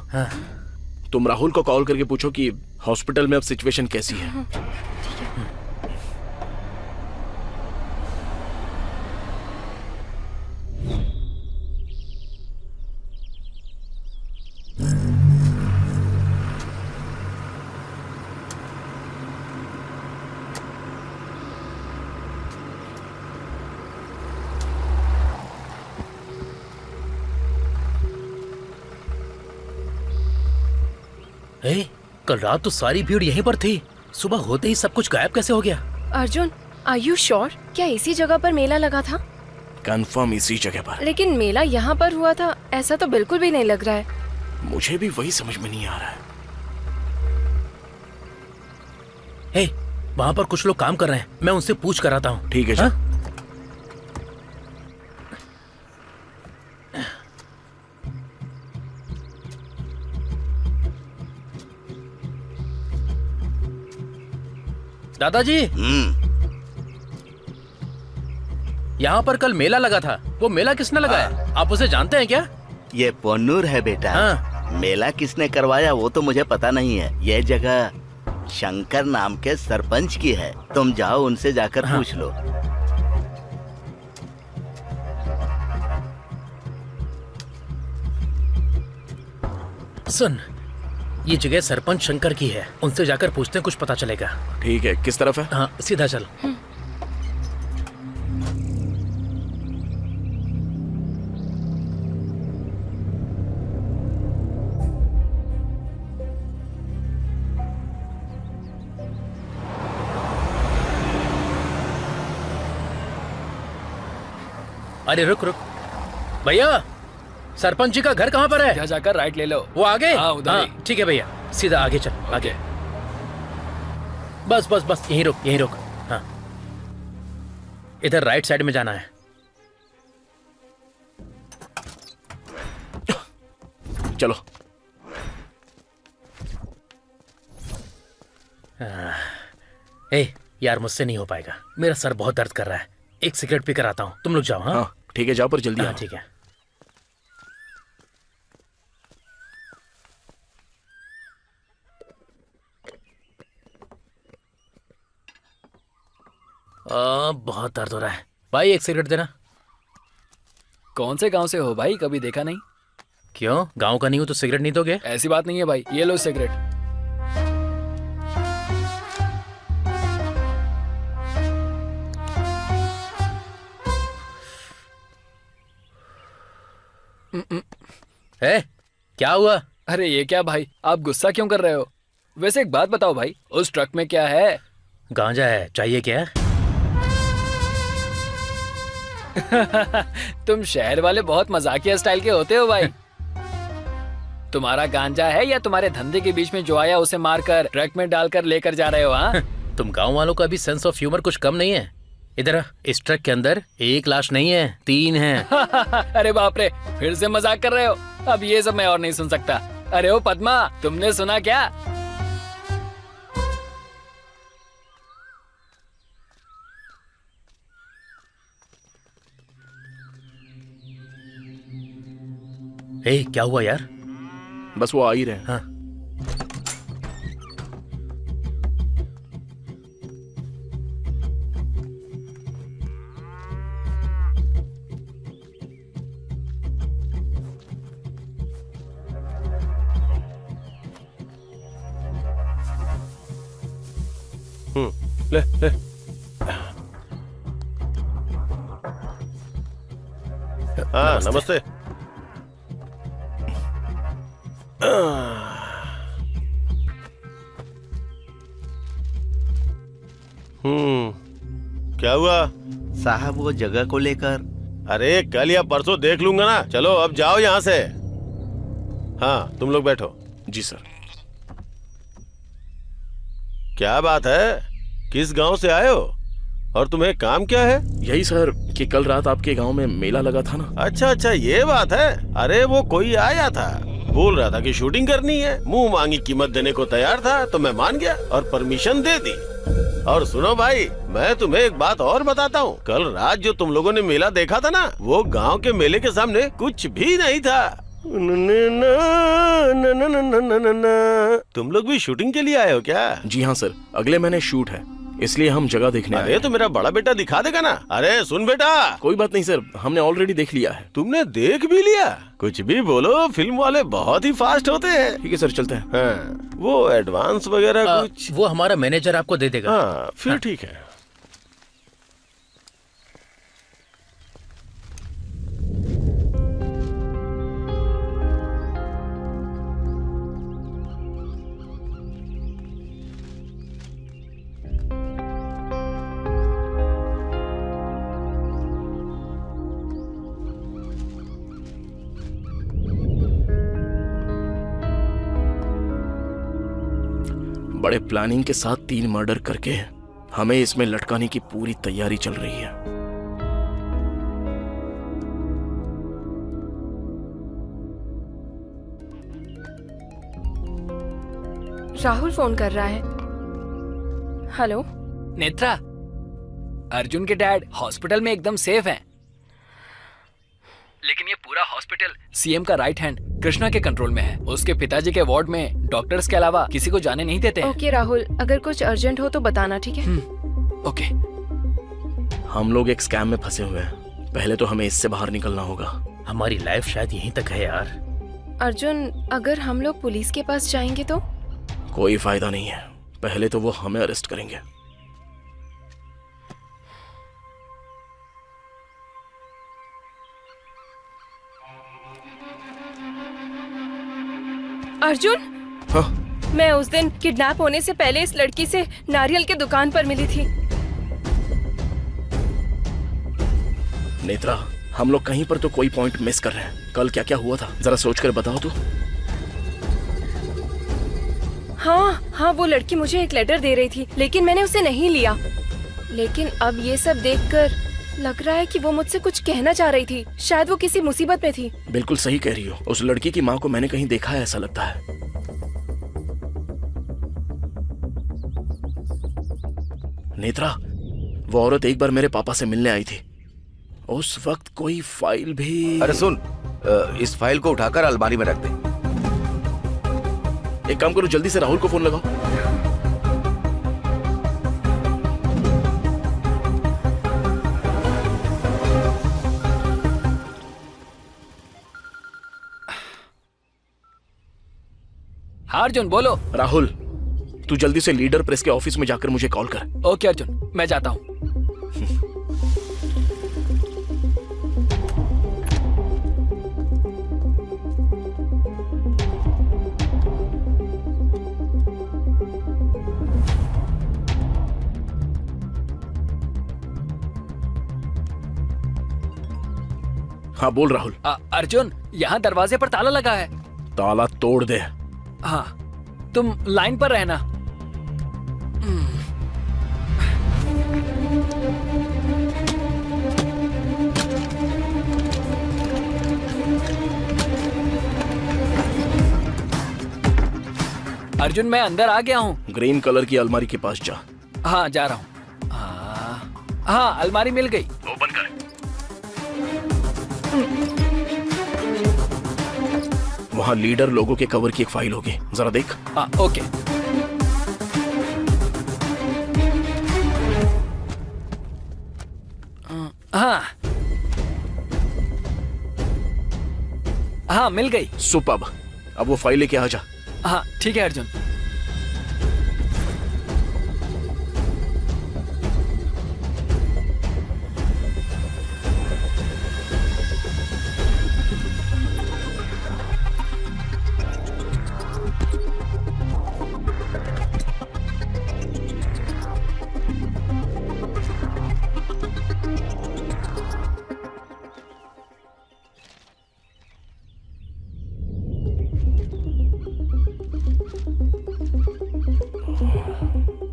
तुम राहुल को कॉल करके पूछो कि हॉस्पिटल में अब सिचुएशन कैसी है। ए, कल रात तो सारी भीड़ यहीं पर थी, सुबह होते ही सब कुछ गायब कैसे हो गया? Arjun, are you sure? क्या इसी जगह पर मेला लगा था? कंफर्म इसी जगह पर। लेकिन मेला यहाँ पर हुआ था, ऐसा तो बिल्कुल भी नहीं लग रहा है। मुझे भी वही समझ में नहीं आ रहा है। हे, वहाँ पर कुछ लोग काम कर रहे हैं, मैं उनसे पूछ कर आता हूँ। ठीक है जी। दादाजी, यहाँ पर कल मेला लगा था, वो मेला किसने लगाया? आप उसे जानते हैं क्या? ये पोन्नूर है बेटा। हाँ। मेला किसने करवाया वो तो मुझे पता नहीं है। यह जगह शंकर नाम के सरपंच की है। तुम जाओ उनसे जाकर पूछ लो। सुन, ये जगह सरपंच शंकर की है, उनसे जाकर पूछते हैं, कुछ पता चलेगा। ठीक है, किस तरफ है? हाँ, सीधा चल। अरे रुक रुक भैया, सरपंच जी का घर कहाँ पर है? यहाँ जाकर राइट ले लो। वो आगे? हाँ, उधर ही। ठीक है भैया, सीधा आगे चल। आगे बस बस बस, यहीं रुक यहीं रुक। हाँ, इधर राइट साइड में जाना है। चलो। ए यार, मुझसे नहीं हो पाएगा, मेरा सर बहुत दर्द कर रहा है। एक सिगरेट पी कर आता हूँ, तुम लोग जाओ। हाँ ठीक है, जाओ पर जल्दी। हाँ ठीक है। बहुत दर्द हो रहा है भाई, एक सिगरेट देना। कौन से गांव से हो भाई? कभी देखा नहीं। क्यों, गांव का नहीं हो तो सिगरेट नहीं दोगे? ऐसी बात नहीं है भाई, ये लो सिगरेट। क्या हुआ? अरे ये क्या भाई, आप गुस्सा क्यों कर रहे हो? वैसे एक बात बताओ भाई, उस ट्रक में क्या है? गांजा है, चाहिए क्या? तुम शहर वाले बहुत मजाकिया स्टाइल के होते हो भाई। तुम्हारा गांजा है या तुम्हारे धंधे के बीच में जो आया उसे मारकर ट्रक में डालकर लेकर जा रहे हो? हाँ तुम गांव वालों का भी सेंस ऑफ ह्यूमर कुछ कम नहीं है। इधर इस ट्रक के अंदर एक लाश नहीं है, 3 है। अरे बाप रे, फिर से मजाक कर रहे हो? अब ये सब मैं और नहीं सुन सकता। अरे ओ पद्मा, तुमने सुना क्या? क्या हुआ यार? बस वो आ ही रहे। हाँ ले ले। हाँ नमस्ते। क्या हुआ साहब? वो जगह को लेकर। अरे कल या परसों देख लूंगा ना। चलो अब जाओ यहाँ से। हाँ तुम लोग बैठो। जी सर। क्या बात है, किस गांव से आए हो और तुम्हें काम क्या है? यही सर कि कल रात आपके गांव में मेला लगा था ना। अच्छा अच्छा, ये बात है। अरे वो कोई आया था, बोल रहा था कि शूटिंग करनी है, मुंह मांगी कीमत देने को तैयार था, तो मैं मान गया और परमिशन दे दी। और सुनो भाई, मैं तुम्हें एक बात और बताता हूँ। कल रात जो तुम लोगों ने मेला देखा था ना, वो गांव के मेले के सामने कुछ भी नहीं था। तुम लोग भी शूटिंग के लिए आए हो क्या? जी हाँ सर, अगले महीने शूट है, इसलिए हम जगह देखने आए। अरे तो मेरा बड़ा बेटा दिखा देगा ना। अरे सुन बेटा। कोई बात नहीं सर, हमने ऑलरेडी देख लिया है। तुमने देख भी लिया? कुछ भी बोलो, फिल्म वाले बहुत ही फास्ट होते हैं। ठीक है सर, चलते हैं। हाँ, वो एडवांस वगैरह कुछ? वो हमारा मैनेजर आपको दे देगा। हाँ फिर ठीक है। बड़े प्लानिंग के साथ 3 मर्डर करके हमें इसमें लटकाने की पूरी तैयारी चल रही है। राहुल फोन कर रहा है। हेलो नेत्रा, अर्जुन के डैड हॉस्पिटल में एकदम सेफ हैं। लेकिन ये पूरा हॉस्पिटल सीएम का राइट हैंड कृष्णा के कंट्रोल में है। उसके पिताजी के वार्ड में डॉक्टर्स के अलावा किसी को जाने नहीं देते हैं। ओके राहुल, अगर कुछ अर्जेंट हो तो बताना, ठीक है? ओके। हम लोग एक स्कैम में फंसे हुए हैं, पहले तो हमें इससे बाहर निकलना होगा। हमारी लाइफ शायद यहीं तक है यार। अर्जुन, अगर हम लोग पुलिस के पास जाएंगे तो? कोई फायदा नहीं है, पहले तो वो हमें अरेस्ट करेंगे। अर्जुन, हाँ? मैं उस दिन किडनैप होने से पहले इस लड़की से नारियल के दुकान पर मिली थी। नेत्रा, हम लोग कहीं पर तो कोई पॉइंट मिस कर रहे हैं। कल क्या क्या हुआ था जरा सोच कर बताओ तो। हाँ, वो लड़की मुझे एक लेटर दे रही थी, लेकिन मैंने उसे नहीं लिया। लेकिन अब ये सब देखकर लग रहा है कि वो मुझसे कुछ कहना चाह रही थी। शायद वो किसी मुसीबत में थी। बिल्कुल सही कह रही हो। उस लड़की की माँ को मैंने कहीं देखा है, ऐसा लगता है। नेत्रा, वो औरत एक बार मेरे पापा से मिलने आई थी। उस वक्त कोई फाइल भी। अरे सुन, इस फाइल को उठाकर अलमारी में रख दे। एक काम करो, जल्दी से राहुल को फोन लगाओ। हाँ अर्जुन, बोलो। राहुल, तू जल्दी से लीडर प्रेस के ऑफिस में जाकर मुझे कॉल कर। ओके अर्जुन, मैं जाता हूँ। हाँ बोल राहुल। अर्जुन, यहाँ दरवाजे पर ताला लगा है। ताला तोड़ दे। हाँ, तुम लाइन पर रहना। अर्जुन, मैं अंदर आ गया हूँ। ग्रीन कलर की अलमारी के पास जा। हाँ, जा रहा हूँ। हाँ, अलमारी मिल गई। ओपन कर। वहाँ लीडर लोगों के कवर की एक फाइल होगी, जरा देख। हाँ, ओके। हाँ हाँ, मिल गई। सुपर्ब। अब वो फाइल लेके आ जा। हाँ ठीक है अर्जुन।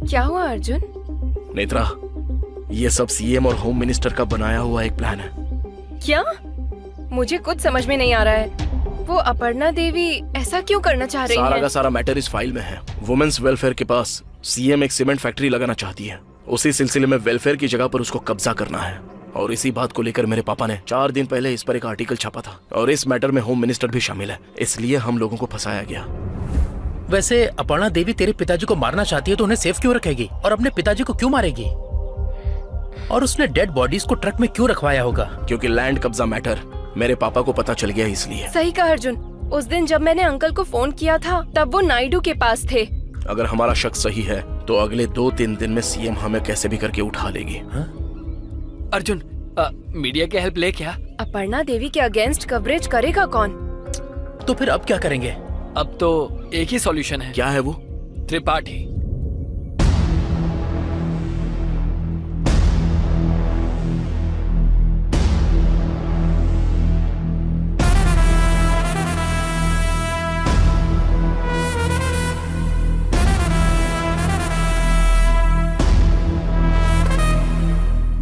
क्या हुआ अर्जुन? नेत्रा, ये सब सीएम और होम मिनिस्टर का बनाया हुआ एक प्लान है। क्या? मुझे कुछ समझ में नहीं आ रहा है। वो अपर्णा देवी ऐसा क्यों करना चाह रही सारा है? का सारा मैटर इस फाइल में है। वुमेन्स वेलफेयर के पास सीएम एक सीमेंट फैक्ट्री लगाना चाहती है। उसी सिलसिले में वेलफेयर की जगह पर उसको कब्जा करना है। और इसी बात को लेकर मेरे पापा ने 4 दिन पहले इस पर एक आर्टिकल छापा था। और इस मैटर में होम मिनिस्टर भी शामिल है, इसलिए हम लोगों को फंसाया गया। वैसे अपर्णा देवी तेरे पिताजी को मारना चाहती है तो उन्हें सेफ क्यों रखेगी, और अपने पिताजी को क्यों मारेगी? और उसने डेड बॉडीज को ट्रक में क्यों रखवाया होगा? क्योंकि लैंड कब्जा मैटर मेरे पापा को पता चल गया, इसलिए। सही कहा अर्जुन। उस दिन जब मैंने अंकल को फोन किया था तब वो नायडू के पास थे। अगर हमारा शक सही है तो अगले 2-3 दिन में सीएम हमें कैसे भी करके उठा लेगी। अर्जुन, मीडिया की हेल्प ले क्या? अपर्णा देवी के अगेंस्ट कवरेज करेगा कौन? तो फिर अब क्या करेंगे? अब तो एक ही सॉल्यूशन है। क्या है वो? त्रिपाठी।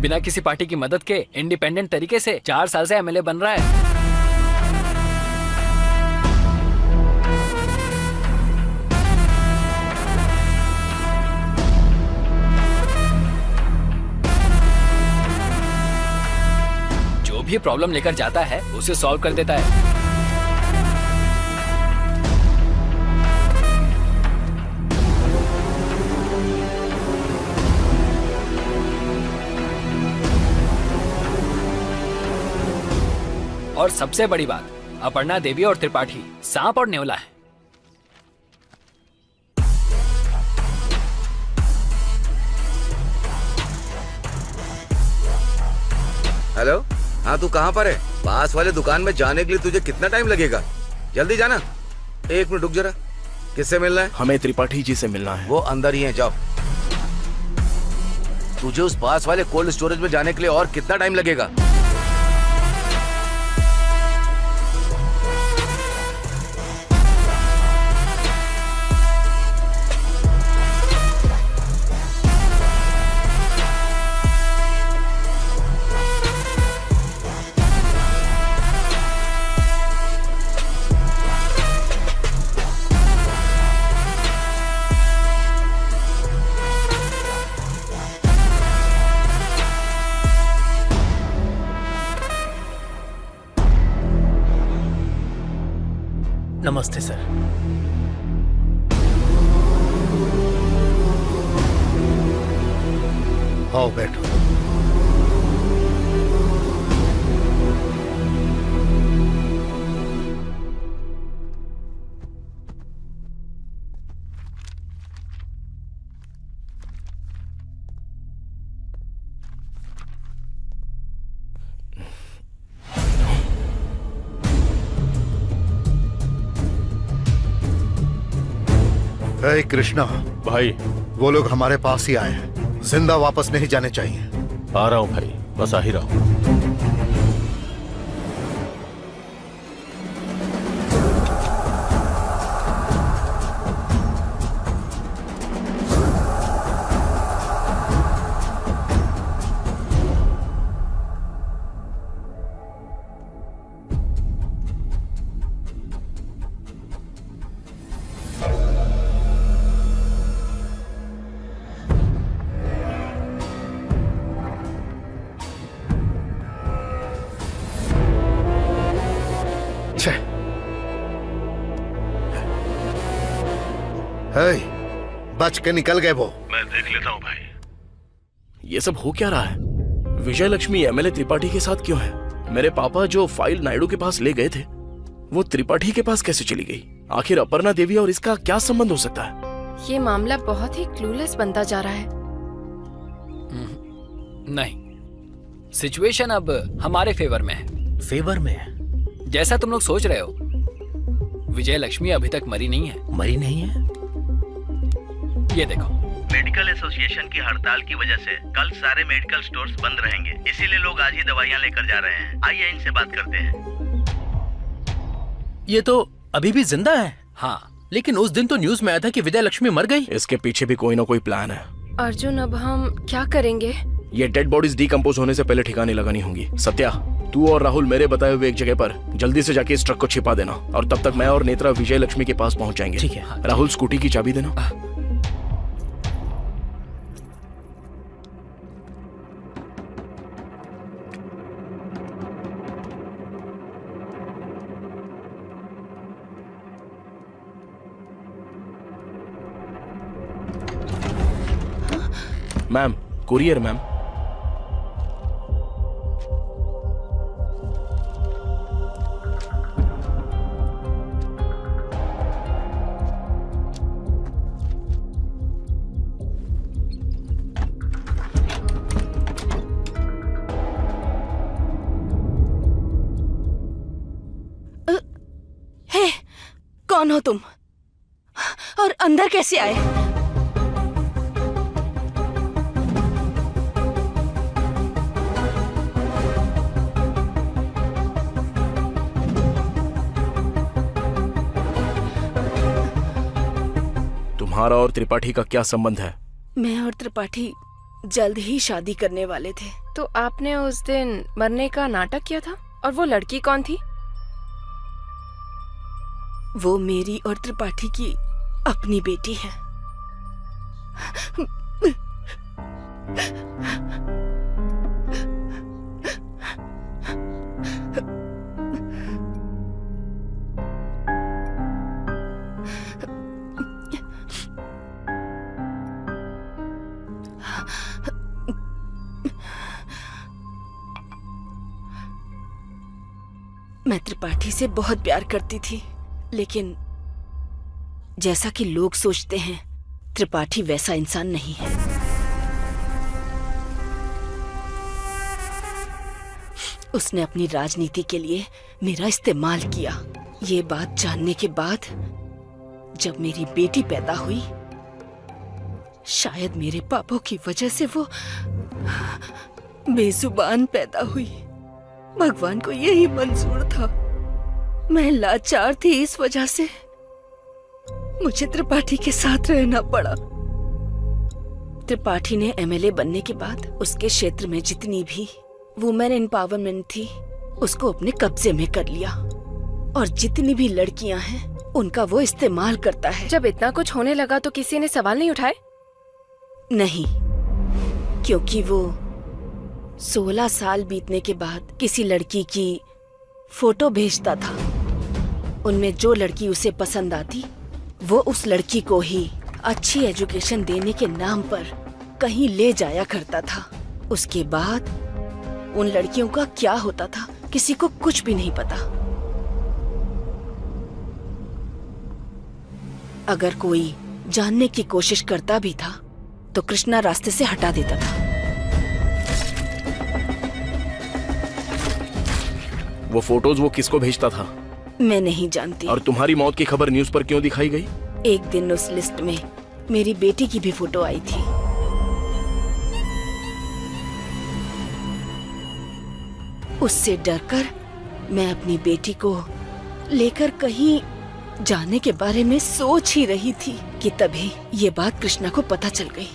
बिना किसी पार्टी की मदद के इंडिपेंडेंट तरीके से 4 साल से एमएलए बन रहा है। जो भी प्रॉब्लम लेकर जाता है उसे सॉल्व कर देता है। और सबसे बड़ी बात, अपर्णा देवी और त्रिपाठी सांप और नेवला है। हेलो, हाँ तू कहाँ पर है? पास वाले दुकान में जाने के लिए तुझे कितना टाइम लगेगा? जल्दी जाना। 1 मिनट रुक जरा। किससे मिलना है? हमें त्रिपाठी जी से मिलना है। वो अंदर ही है, जाओ। तुझे उस पास वाले कोल्ड स्टोरेज में जाने के लिए और कितना टाइम लगेगा? नमस्ते सर। आओ बैठो। हे कृष्णा भाई, वो लोग हमारे पास ही आए हैं, जिंदा वापस नहीं जाने चाहिए। आ रहा हूँ भाई, बस आ ही रहा हूँ। हे, बच के निकल गए वो। मैं देख लेता हूँ भाई। ये सब हो क्या रहा है? विजय लक्ष्मी एमएलए त्रिपाठी के साथ क्यों है? मेरे पापा जो फाइल नायडू के पास ले गए थे, वो त्रिपाठी के पास कैसे चली गई? आखिर अपर्णा देवी और इसका क्या संबंध हो सकता है? ये मामला बहुत ही क्लूलेस बनता जा रहा है। नहीं, सिचुएशन अब हमारे फेवर में है। फेवर में है? जैसा तुम लोग सोच रहे हो, विजय लक्ष्मी अभी तक मरी नहीं है। मरी नहीं है? ये देखो, मेडिकल एसोसिएशन की हड़ताल की वजह से कल सारे मेडिकल स्टोर्स बंद रहेंगे, इसीलिए लोग आज ही दवाइयाँ लेकर जा रहे हैं। आइए इनसे बात करते हैं। ये तो अभी भी जिंदा है। हाँ, लेकिन उस दिन तो न्यूज में आया था कि विजय लक्ष्मी मर गई। इसके पीछे भी कोई ना कोई प्लान है। अर्जुन, अब हम क्या करेंगे? ये डेड बॉडीज डिकम्पोज होने से पहले ठिकाने लगानी होंगी। सत्या, तू और राहुल मेरे बताए हुए एक जगह पर जल्दी से जाके इस ट्रक को छिपा देना, और तब तक मैं और नेत्रा विजय लक्ष्मी के पास पहुंच जाएंगे। ठीक है। राहुल, स्कूटी की चाबी देना। Ma'am, courier ma'am. हे, कौन हो तुम? और अंदर कैसे आए? तुम्हारा और त्रिपाठी का क्या संबंध है? मैं और त्रिपाठी जल्द ही शादी करने वाले थे। तो आपने उस दिन मरने का नाटक किया था, और वो लड़की कौन थी? वो मेरी और त्रिपाठी की अपनी बेटी है। मैं त्रिपाठी से बहुत प्यार करती थी, लेकिन जैसा कि लोग सोचते हैं, त्रिपाठी वैसा इंसान नहीं है। उसने अपनी राजनीति के लिए मेरा इस्तेमाल किया। ये बात जानने के बाद जब मेरी बेटी पैदा हुई, शायद मेरे पापों की वजह से वो बेजुबान पैदा हुई। भगवान को यही मंजूर था। मैं लाचार थी, इस वजह से मुझे त्रिपाठी के साथ रहना पड़ा। त्रिपाठी ने एमएलए बनने के बाद उसके क्षेत्र में जितनी भी वुमेन एम्पावरमेंट थी, उसको अपने कब्जे में कर लिया, और जितनी भी लड़कियां हैं उनका वो इस्तेमाल करता है। जब इतना कुछ होने लगा तो किसी ने सवाल नहीं उठाए? नहीं, क्योंकि वो 16 साल बीतने के बाद किसी लड़की की फोटो भेजता था। उनमें जो लड़की उसे पसंद आती, वो उस लड़की को ही अच्छी एजुकेशन देने के नाम पर कहीं ले जाया करता था। उसके बाद उन लड़कियों का क्या होता था, किसी को कुछ भी नहीं पता। अगर कोई जानने की कोशिश करता भी था तो कृष्णा रास्ते से हटा देता था। वो फोटोज वो किसको भेजता था? मैं नहीं जानती। और तुम्हारी मौत की खबर न्यूज पर क्यों दिखाई गई? एक दिन उस लिस्ट में मेरी बेटी की भी फोटो आई थी। उससे डरकर मैं अपनी बेटी को लेकर कहीं जाने के बारे में सोच ही रही थी कि तभी ये बात कृष्णा को पता चल गई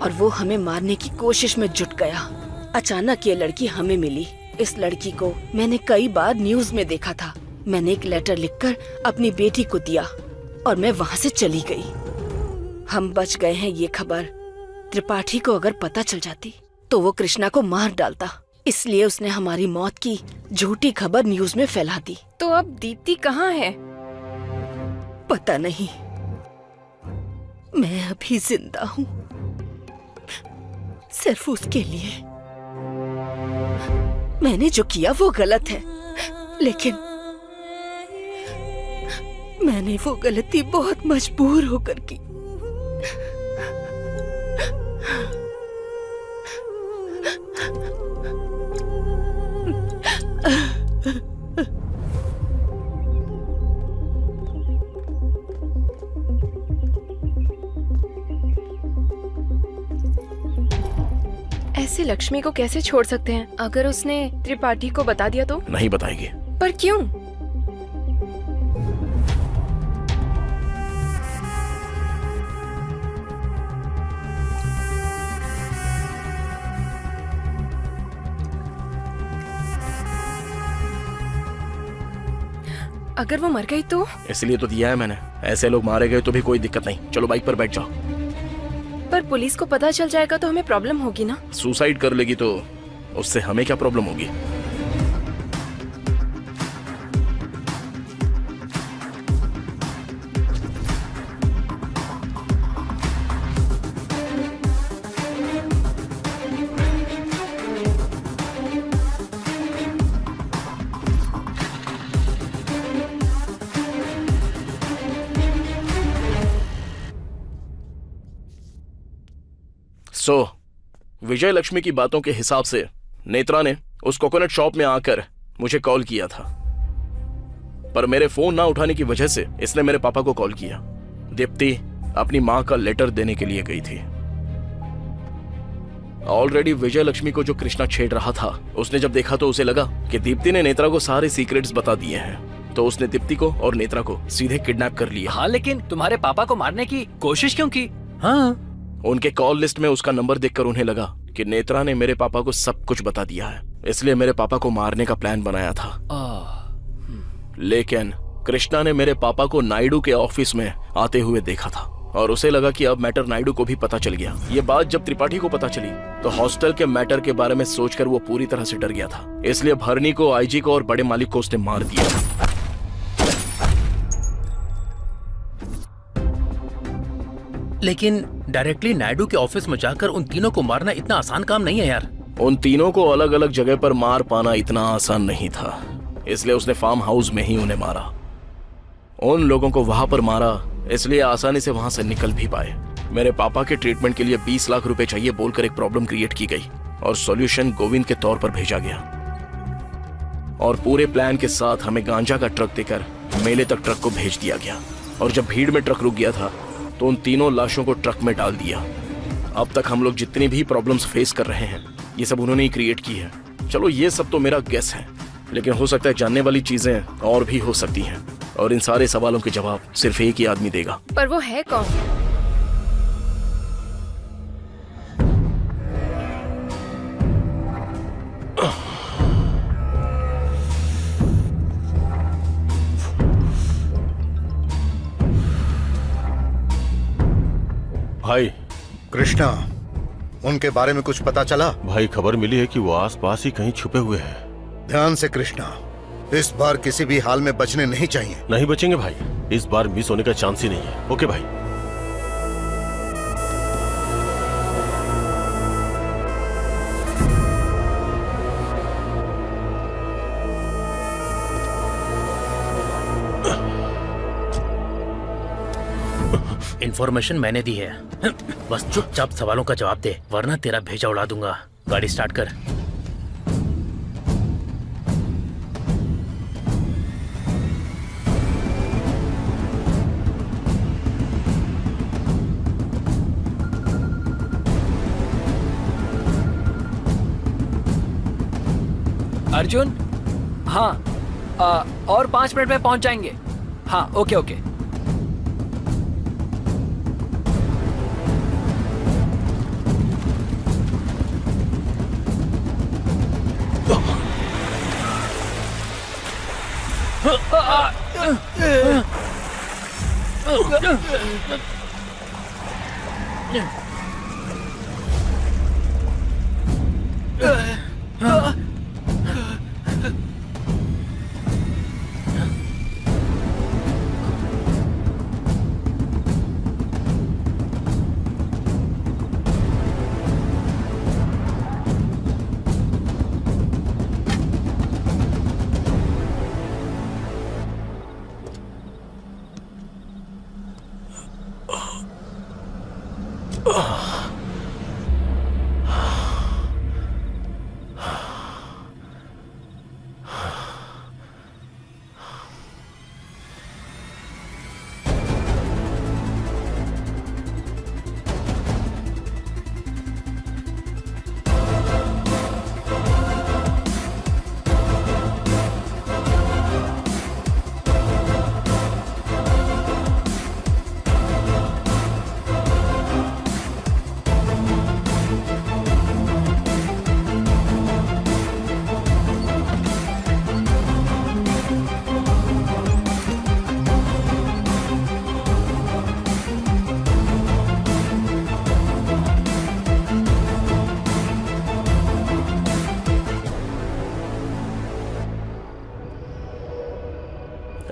और वो हमें मारने की कोशिश में जुट गया। अचानक ये लड़की हमें मिली। इस लड़की को मैंने कई बार न्यूज में देखा था। मैंने एक लेटर लिखकर अपनी बेटी को दिया और मैं वहाँ से चली गई। हम बच गए हैं ये खबर त्रिपाठी को अगर पता चल जाती तो वो कृष्णा को मार डालता। इसलिए उसने हमारी मौत की झूठी खबर न्यूज में फैला दी। तो अब दीप्ति कहाँ है? पता नहीं। मैं अभी जिंदा हूँ सिर्फ उसके लिए। मैंने जो किया वो गलत है, लेकिन मैंने वो गलती बहुत मजबूर होकर की। ऐसे लक्ष्मी को कैसे छोड़ सकते हैं? अगर उसने त्रिपाठी को बता दिया तो? नहीं बताएगी। पर क्यों? अगर वो मर गई तो? इसलिए तो दिया है मैंने। ऐसे लोग मारे गए तो भी कोई दिक्कत नहीं। चलो बाइक पर बैठ जाओ। पर पुलिस को पता चल जाएगा तो हमें प्रॉब्लम होगी ना? सुसाइड कर लेगी तो उससे हमें क्या प्रॉब्लम होगी? विजय लक्ष्मी की बातों के हिसाब से नेत्रा ने उस कोकोनट शॉप में आकर मुझे कॉल किया था, पर मेरे फोन ना उठाने की वजह से इसने मेरे पापा को कॉल किया। दीप्ति अपनी मां का लेटर देने के लिए गई थी। ऑलरेडी विजय लक्ष्मी को जो कृष्णा छेड़ रहा था, उसने जब देखा तो उसे लगा कि दीप्ति ने नेत्रा को सारे सीक्रेट्स बता दिए हैं, तो उसने दीप्ति को और नेत्रा को सीधे किडनैप कर लिया। हाँ, लेकिन तुम्हारे पापा को मारने की कोशिश क्यों की? हाँ, उनके कॉल लिस्ट में उसका नंबर देखकर उन्हें लगा कि नेत्रा ने मेरे पापा को सब कुछ बता दिया है, इसलिए मेरे पापा को मारने का प्लान बनाया था। लेकिन कृष्णा ने मेरे पापा को नायडू के ऑफिस में आते हुए देखा था और उसे लगा कि अब मैटर नायडू को भी पता चल गया। ये बात जब त्रिपाठी को पता चली तो हॉस्टल के मैटर के बारे में सोचकर वो पूरी तरह से डर गया था, इसलिए भरनी को, आईजी को और बड़े मालिक को उसने मार दिया। लेकिन डायरेक्टली नायडू के ऑफिस में जाकर उन तीनों को मारना इतना आसान काम नहीं है यार। उन तीनों को अलग अलग जगह पर मार पाना इतना आसान नहीं था, इसलिए उसने फार्म हाउस में ही उन्हें मारा। उन लोगों को वहां पर मारा इसलिए आसानी से वहां से निकल भी पाए। मेरे पापा के ट्रीटमेंट के लिए 20 लाख रुपए चाहिए बोलकर एक प्रॉब्लम क्रिएट की गई और सॉल्यूशन गोविंद के तौर पर भेजा गया। और पूरे प्लान के साथ हमें गांजा का ट्रक देकर मेले तक ट्रक को भेज दिया गया। और जब भीड़ में ट्रक रुक गया था तो उन तीनों लाशों को ट्रक में डाल दिया। अब तक हम लोग जितनी भी प्रॉब्लम्स फेस कर रहे हैं ये सब उन्होंने ही क्रिएट की है। चलो ये सब तो मेरा गेस है, लेकिन हो सकता है जानने वाली चीजें और भी हो सकती हैं और इन सारे सवालों के जवाब सिर्फ एक ही आदमी देगा। पर वो है कौन? भाई कृष्णा, उनके बारे में कुछ पता चला? भाई खबर मिली है कि वो आसपास ही कहीं छुपे हुए हैं। ध्यान से कृष्णा, इस बार किसी भी हाल में बचने नहीं चाहिए। नहीं बचेंगे भाई, इस बार मिस होने का चांस ही नहीं है। ओके भाई। इन्फॉर्मेशन मैंने दी है, बस चुपचाप सवालों का जवाब दे वरना तेरा भेजा उड़ा दूंगा। गाड़ी स्टार्ट कर। अर्जुन, हाँ और 5 मिनट में पहुंच जाएंगे। हाँ ओके ओके।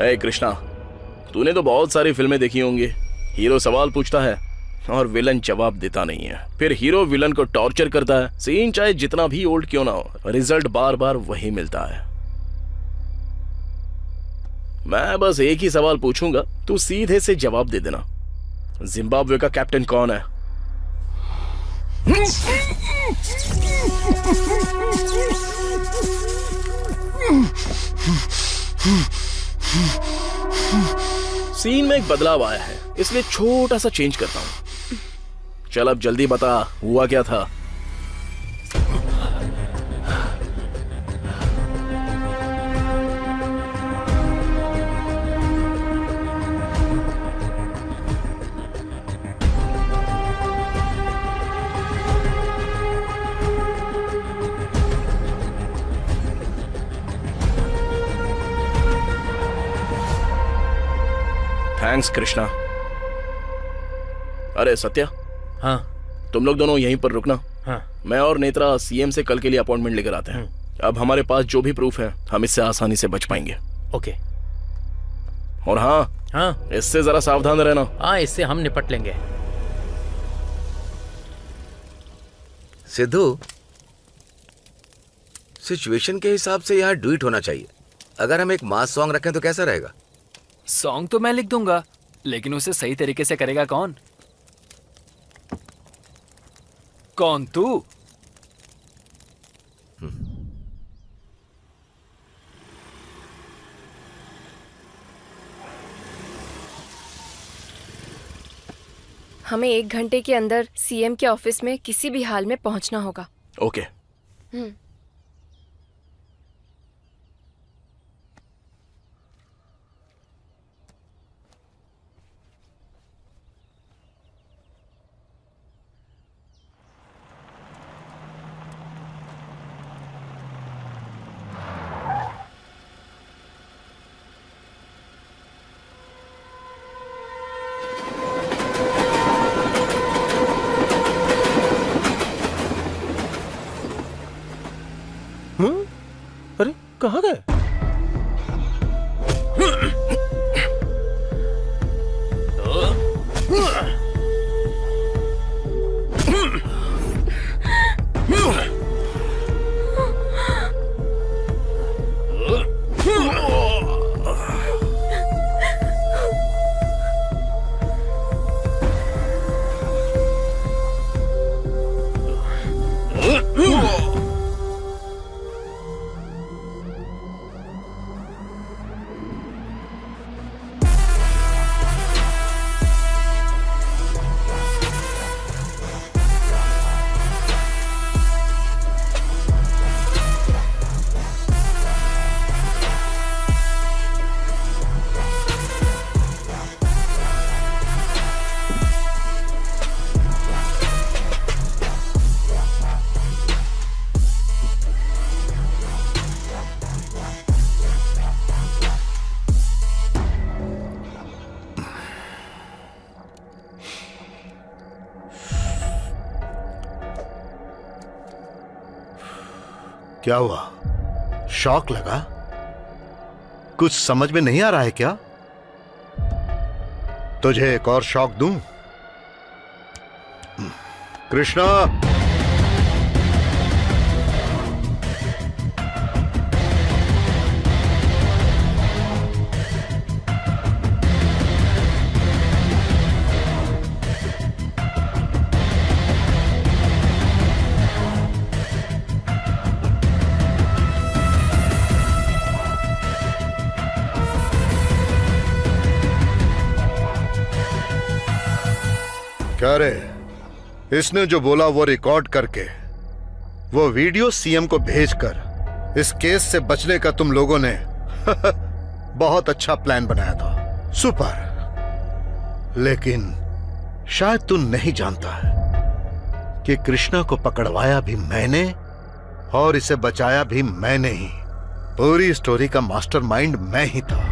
हे कृष्णा, तूने तो बहुत सारी फिल्में देखी होंगी। हीरो सवाल पूछता है और विलन जवाब देता नहीं है, फिर हीरो विलन को टॉर्चर करता है। सीन चाहे जितना भी ओल्ड क्यों ना हो, रिजल्ट बार बार वही मिलता है। मैं बस एक ही सवाल पूछूंगा, तू सीधे से जवाब दे देना। जिम्बाब्वे का कैप्टन कौन है? सीन में एक बदलाव आया है, इसलिए छोटा सा चेंज करता हूं। चल अब जल्दी बता, हुआ क्या था? थैंक्स कृष्णा। अरे सत्या। हाँ। तुम लोग दोनों यहीं पर रुकना। हाँ। मैं और नेत्रा सीएम से कल के लिए अपॉइंटमेंट लेकर आते हैं। अब हमारे पास जो भी प्रूफ है हम इससे आसानी से बच पाएंगे। ओके। और हाँ हाँ, इससे जरा सावधान रहना। हाँ, इससे हम निपट लेंगे। सिद्धू, सिचुएशन के हिसाब से यहाँ डुइट होना चाहिए। अगर हम एक मास सॉन्ग रखें तो कैसा रहेगा? सॉन्ग तो मैं लिख दूंगा, लेकिन उसे सही तरीके से करेगा कौन? कौन, तू? हमें 1 घंटे के अंदर सीएम के ऑफिस में किसी भी हाल में पहुंचना होगा। ओके। अरे कहाँ गए? क्या हुआ? शॉक लगा? कुछ समझ में नहीं आ रहा है क्या? तुझे एक और शॉक दूं? कृष्णा, क्या रे? इसने जो बोला वो रिकॉर्ड करके वो वीडियो सीएम को भेजकर इस केस से बचने का तुम लोगों ने बहुत अच्छा प्लान बनाया था। सुपर। लेकिन शायद तू नहीं जानता है कि कृष्णा को पकड़वाया भी मैंने और इसे बचाया भी मैंने ही। पूरी स्टोरी का मास्टरमाइंड मैं ही था।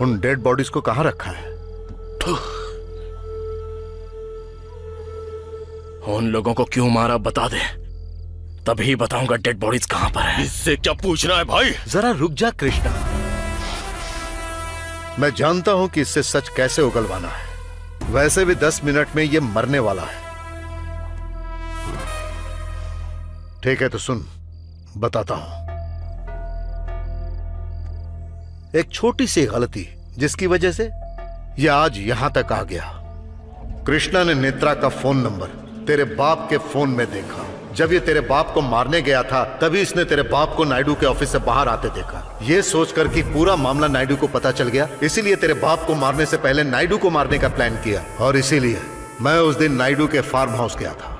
उन डेड बॉडीज को कहां रखा है? उन लोगों को क्यों मारा बता दे, तभी बताऊंगा डेड बॉडीज कहां पर है। इससे क्या पूछना है भाई? जरा रुक जा कृष्णा, मैं जानता हूं कि इससे सच कैसे उगलवाना है। वैसे भी 10 मिनट में ये मरने वाला है। ठीक है तो सुन, बताता हूं। एक छोटी सी गलती जिसकी वजह से यह आज यहां तक आ गया। कृष्णा ने नेत्रा का फोन नंबर तेरे बाप के फोन में देखा। जब ये तेरे बाप को मारने गया था तभी इसने तेरे बाप को नायडू के ऑफिस से बाहर आते देखा। ये सोचकर कि पूरा मामला नायडू को पता चल गया, इसीलिए तेरे बाप को मारने से पहले नायडू को मारने का प्लान किया। और इसीलिए मैं उस दिन नायडू के फार्म हाउस गया था।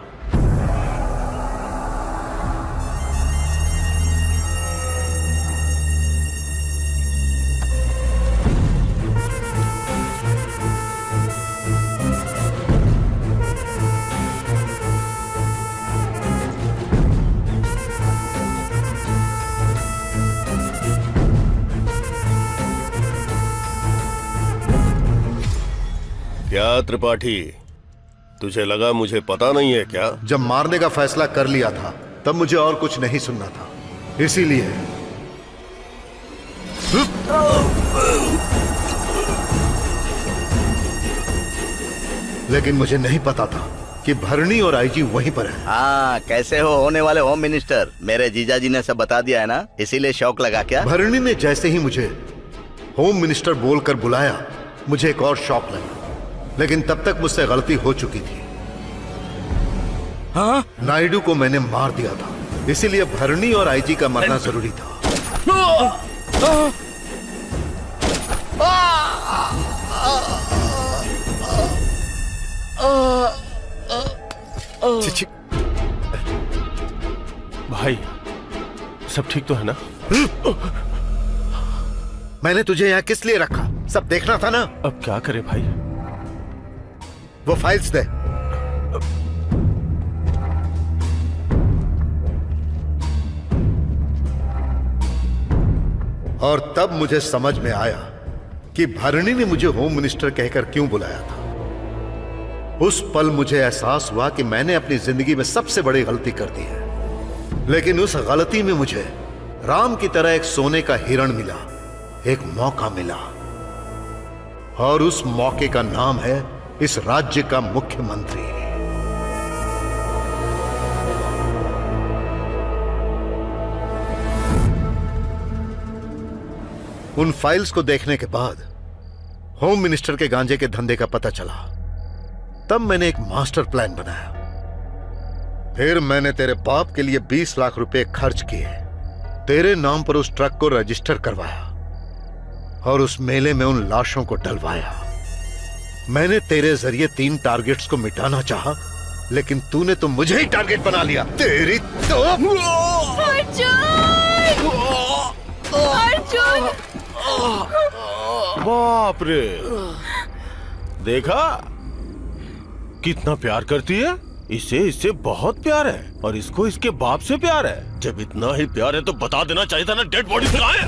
क्या त्रिपाठी, तुझे लगा मुझे पता नहीं है क्या? जब मारने का फैसला कर लिया था तब मुझे और कुछ नहीं सुनना था, इसीलिए लेकिन मुझे नहीं पता था कि भरणी और आईजी वहीं पर है। हाँ, कैसे हो होने वाले होम मिनिस्टर? मेरे जीजाजी ने सब बता दिया है ना, इसीलिए शौक लगा क्या? भरणी ने जैसे ही मुझे होम मिनिस्टर बोलकर बुलाया, मुझे एक और शौक लगा, लेकिन तब तक मुझसे गलती हो चुकी थी। हाँ? नायडू को मैंने मार दिया था, इसीलिए भरणी और आईजी का मरना जरूरी था। भाई सब ठीक तो है ना? मैंने तुझे यहाँ किस लिए रखा? सब देखना था ना। अब क्या करे भाई? वो फाइल्स दे। और तब मुझे समझ में आया कि भरणी ने मुझे होम मिनिस्टर कहकर क्यों बुलाया था। उस पल मुझे एहसास हुआ कि मैंने अपनी जिंदगी में सबसे बड़ी गलती कर दी है, लेकिन उस गलती में मुझे राम की तरह एक सोने का हिरण मिला, एक मौका मिला, और उस मौके का नाम है इस राज्य का मुख्यमंत्री। उन फाइल्स को देखने के बाद होम मिनिस्टर के गांजे के धंधे का पता चला। तब मैंने एक मास्टर प्लान बनाया। फिर मैंने तेरे बाप के लिए 20 लाख रुपए खर्च किए, तेरे नाम पर उस ट्रक को रजिस्टर करवाया और उस मेले में उन लाशों को डलवाया। मैंने तेरे जरिए 3 टारगेट्स को मिटाना चाहा, लेकिन तूने तो मुझे ही टारगेट बना लिया। तेरी तो अर्जुन! बाप रे, देखा कितना प्यार करती है। इससे बहुत प्यार है, और इसको इसके बाप से प्यार है। जब इतना ही प्यार है तो बता देना चाहिए था ना डेड बॉडी से कहाँ है।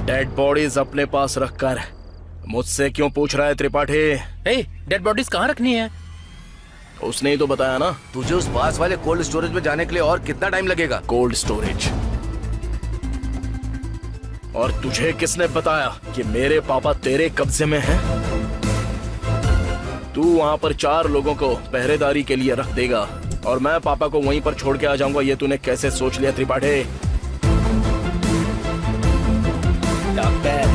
डेड बॉडीज अपने पास रखकर मुझसे क्यों पूछ रहा है त्रिपाठी? डेड बॉडीज कहाँ रखनी है? उसने ही तो बताया ना। तुझे उस पास वाले कोल्ड स्टोरेज में जाने के लिए और कितना टाइम लगेगा? Cold storage? और तुझे किसने बताया कि मेरे पापा तेरे कब्जे में हैं? तू वहां पर 4 लोगों को पहरेदारी के लिए रख देगा और मैं पापा को वहीं पर छोड़ के आ जाऊंगा। ये तूने कैसे सोच लिया त्रिपाठी? डॉक्टर,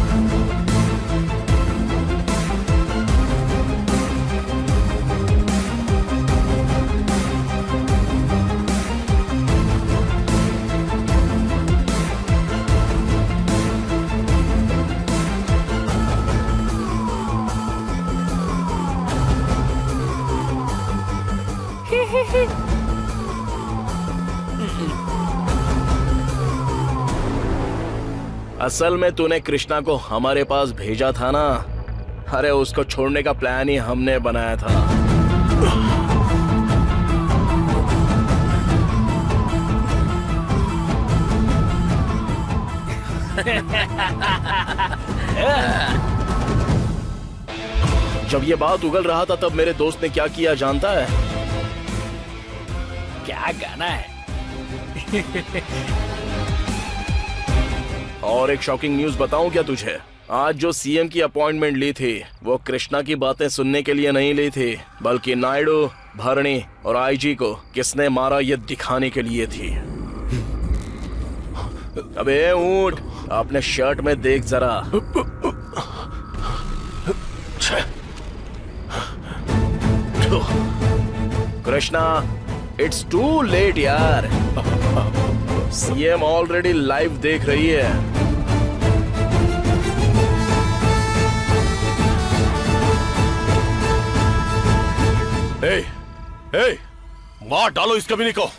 असल में तूने कृष्णा को हमारे पास भेजा था ना। अरे उसको छोड़ने का प्लान ही हमने बनाया था। जब ये बात उगल रहा था तब मेरे दोस्त ने क्या किया जानता है? क्या गाना है? और एक शॉकिंग न्यूज बताऊं क्या तुझे? आज जो सीएम की अपॉइंटमेंट ली थी वो कृष्णा की बातें सुनने के लिए नहीं ली थी, बल्कि नायडू, भरणी और आईजी को किसने मारा ये दिखाने के लिए थी। अबे ऊंट, अपने शर्ट में देख जरा। कृष्णा, इट्स टू लेट यार। सीएम ऑलरेडी लाइव देख रही है। मार डालो इस कमीने को।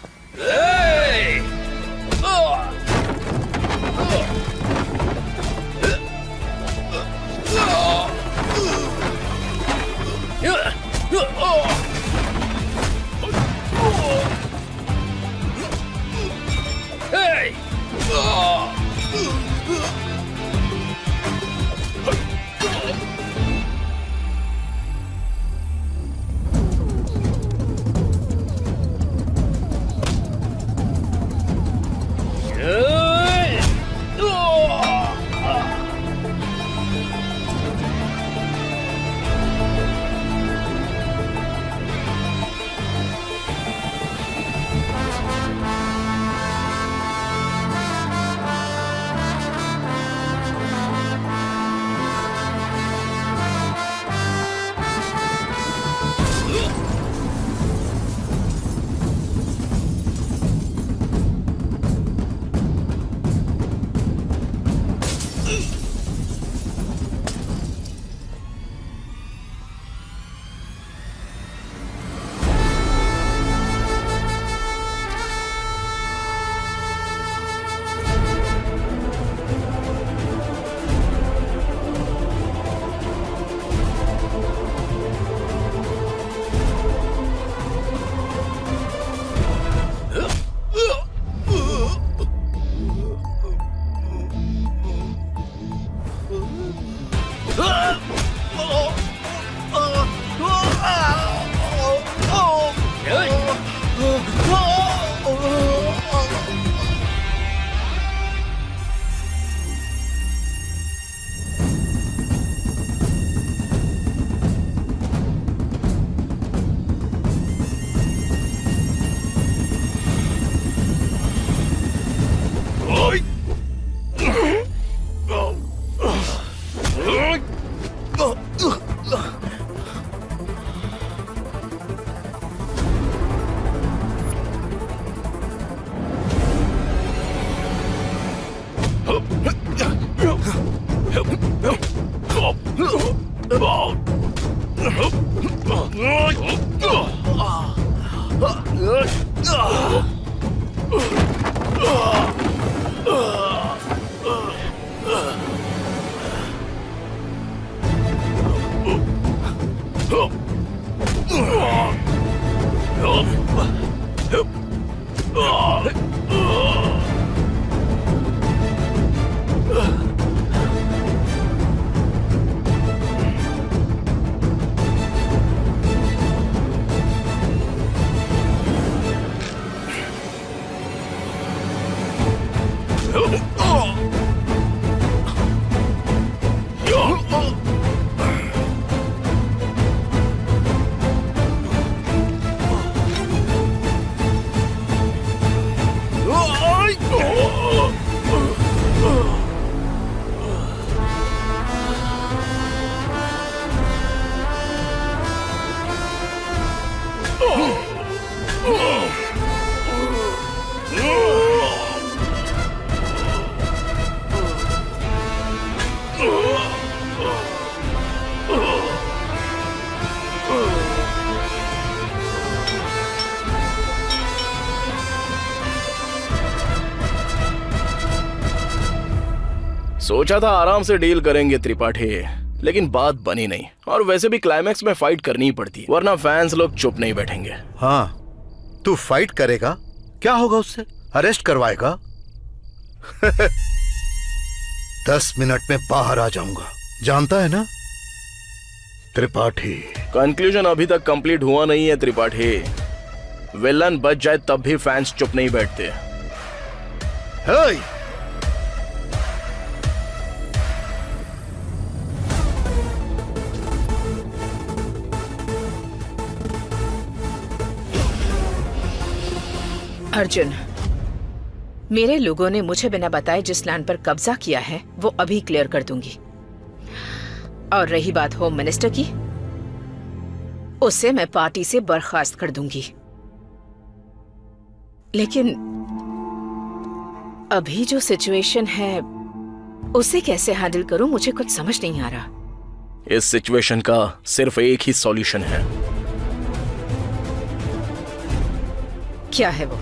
सोचा था आराम से डील करेंगे त्रिपाठी, लेकिन बात बनी नहीं। और वैसे भी क्लाइमैक्स में फाइट करनी ही पड़ती, वरना फैंस लोग चुप नहीं बैठेंगे। हाँ, तू फाइट करेगा, क्या होगा उससे? अरेस्ट करवाएगा? 10 मिनट में बाहर आ जाऊंगा, जानता है ना त्रिपाठी। कंक्लूजन अभी तक कंप्लीट हुआ नहीं है त्रिपाठी। विलन बच जाए तब भी फैंस चुप नहीं बैठते। हे! अर्जुन, मेरे लोगों ने मुझे बिना बताए जिस लैंड पर कब्जा किया है वो अभी क्लियर कर दूंगी। और रही बात होम मिनिस्टर की, उसे मैं पार्टी से बर्खास्त कर दूंगी। लेकिन अभी जो सिचुएशन है उसे कैसे हैंडल करूं, मुझे कुछ समझ नहीं आ रहा। इस सिचुएशन का सिर्फ एक ही सॉल्यूशन है। क्या है वो?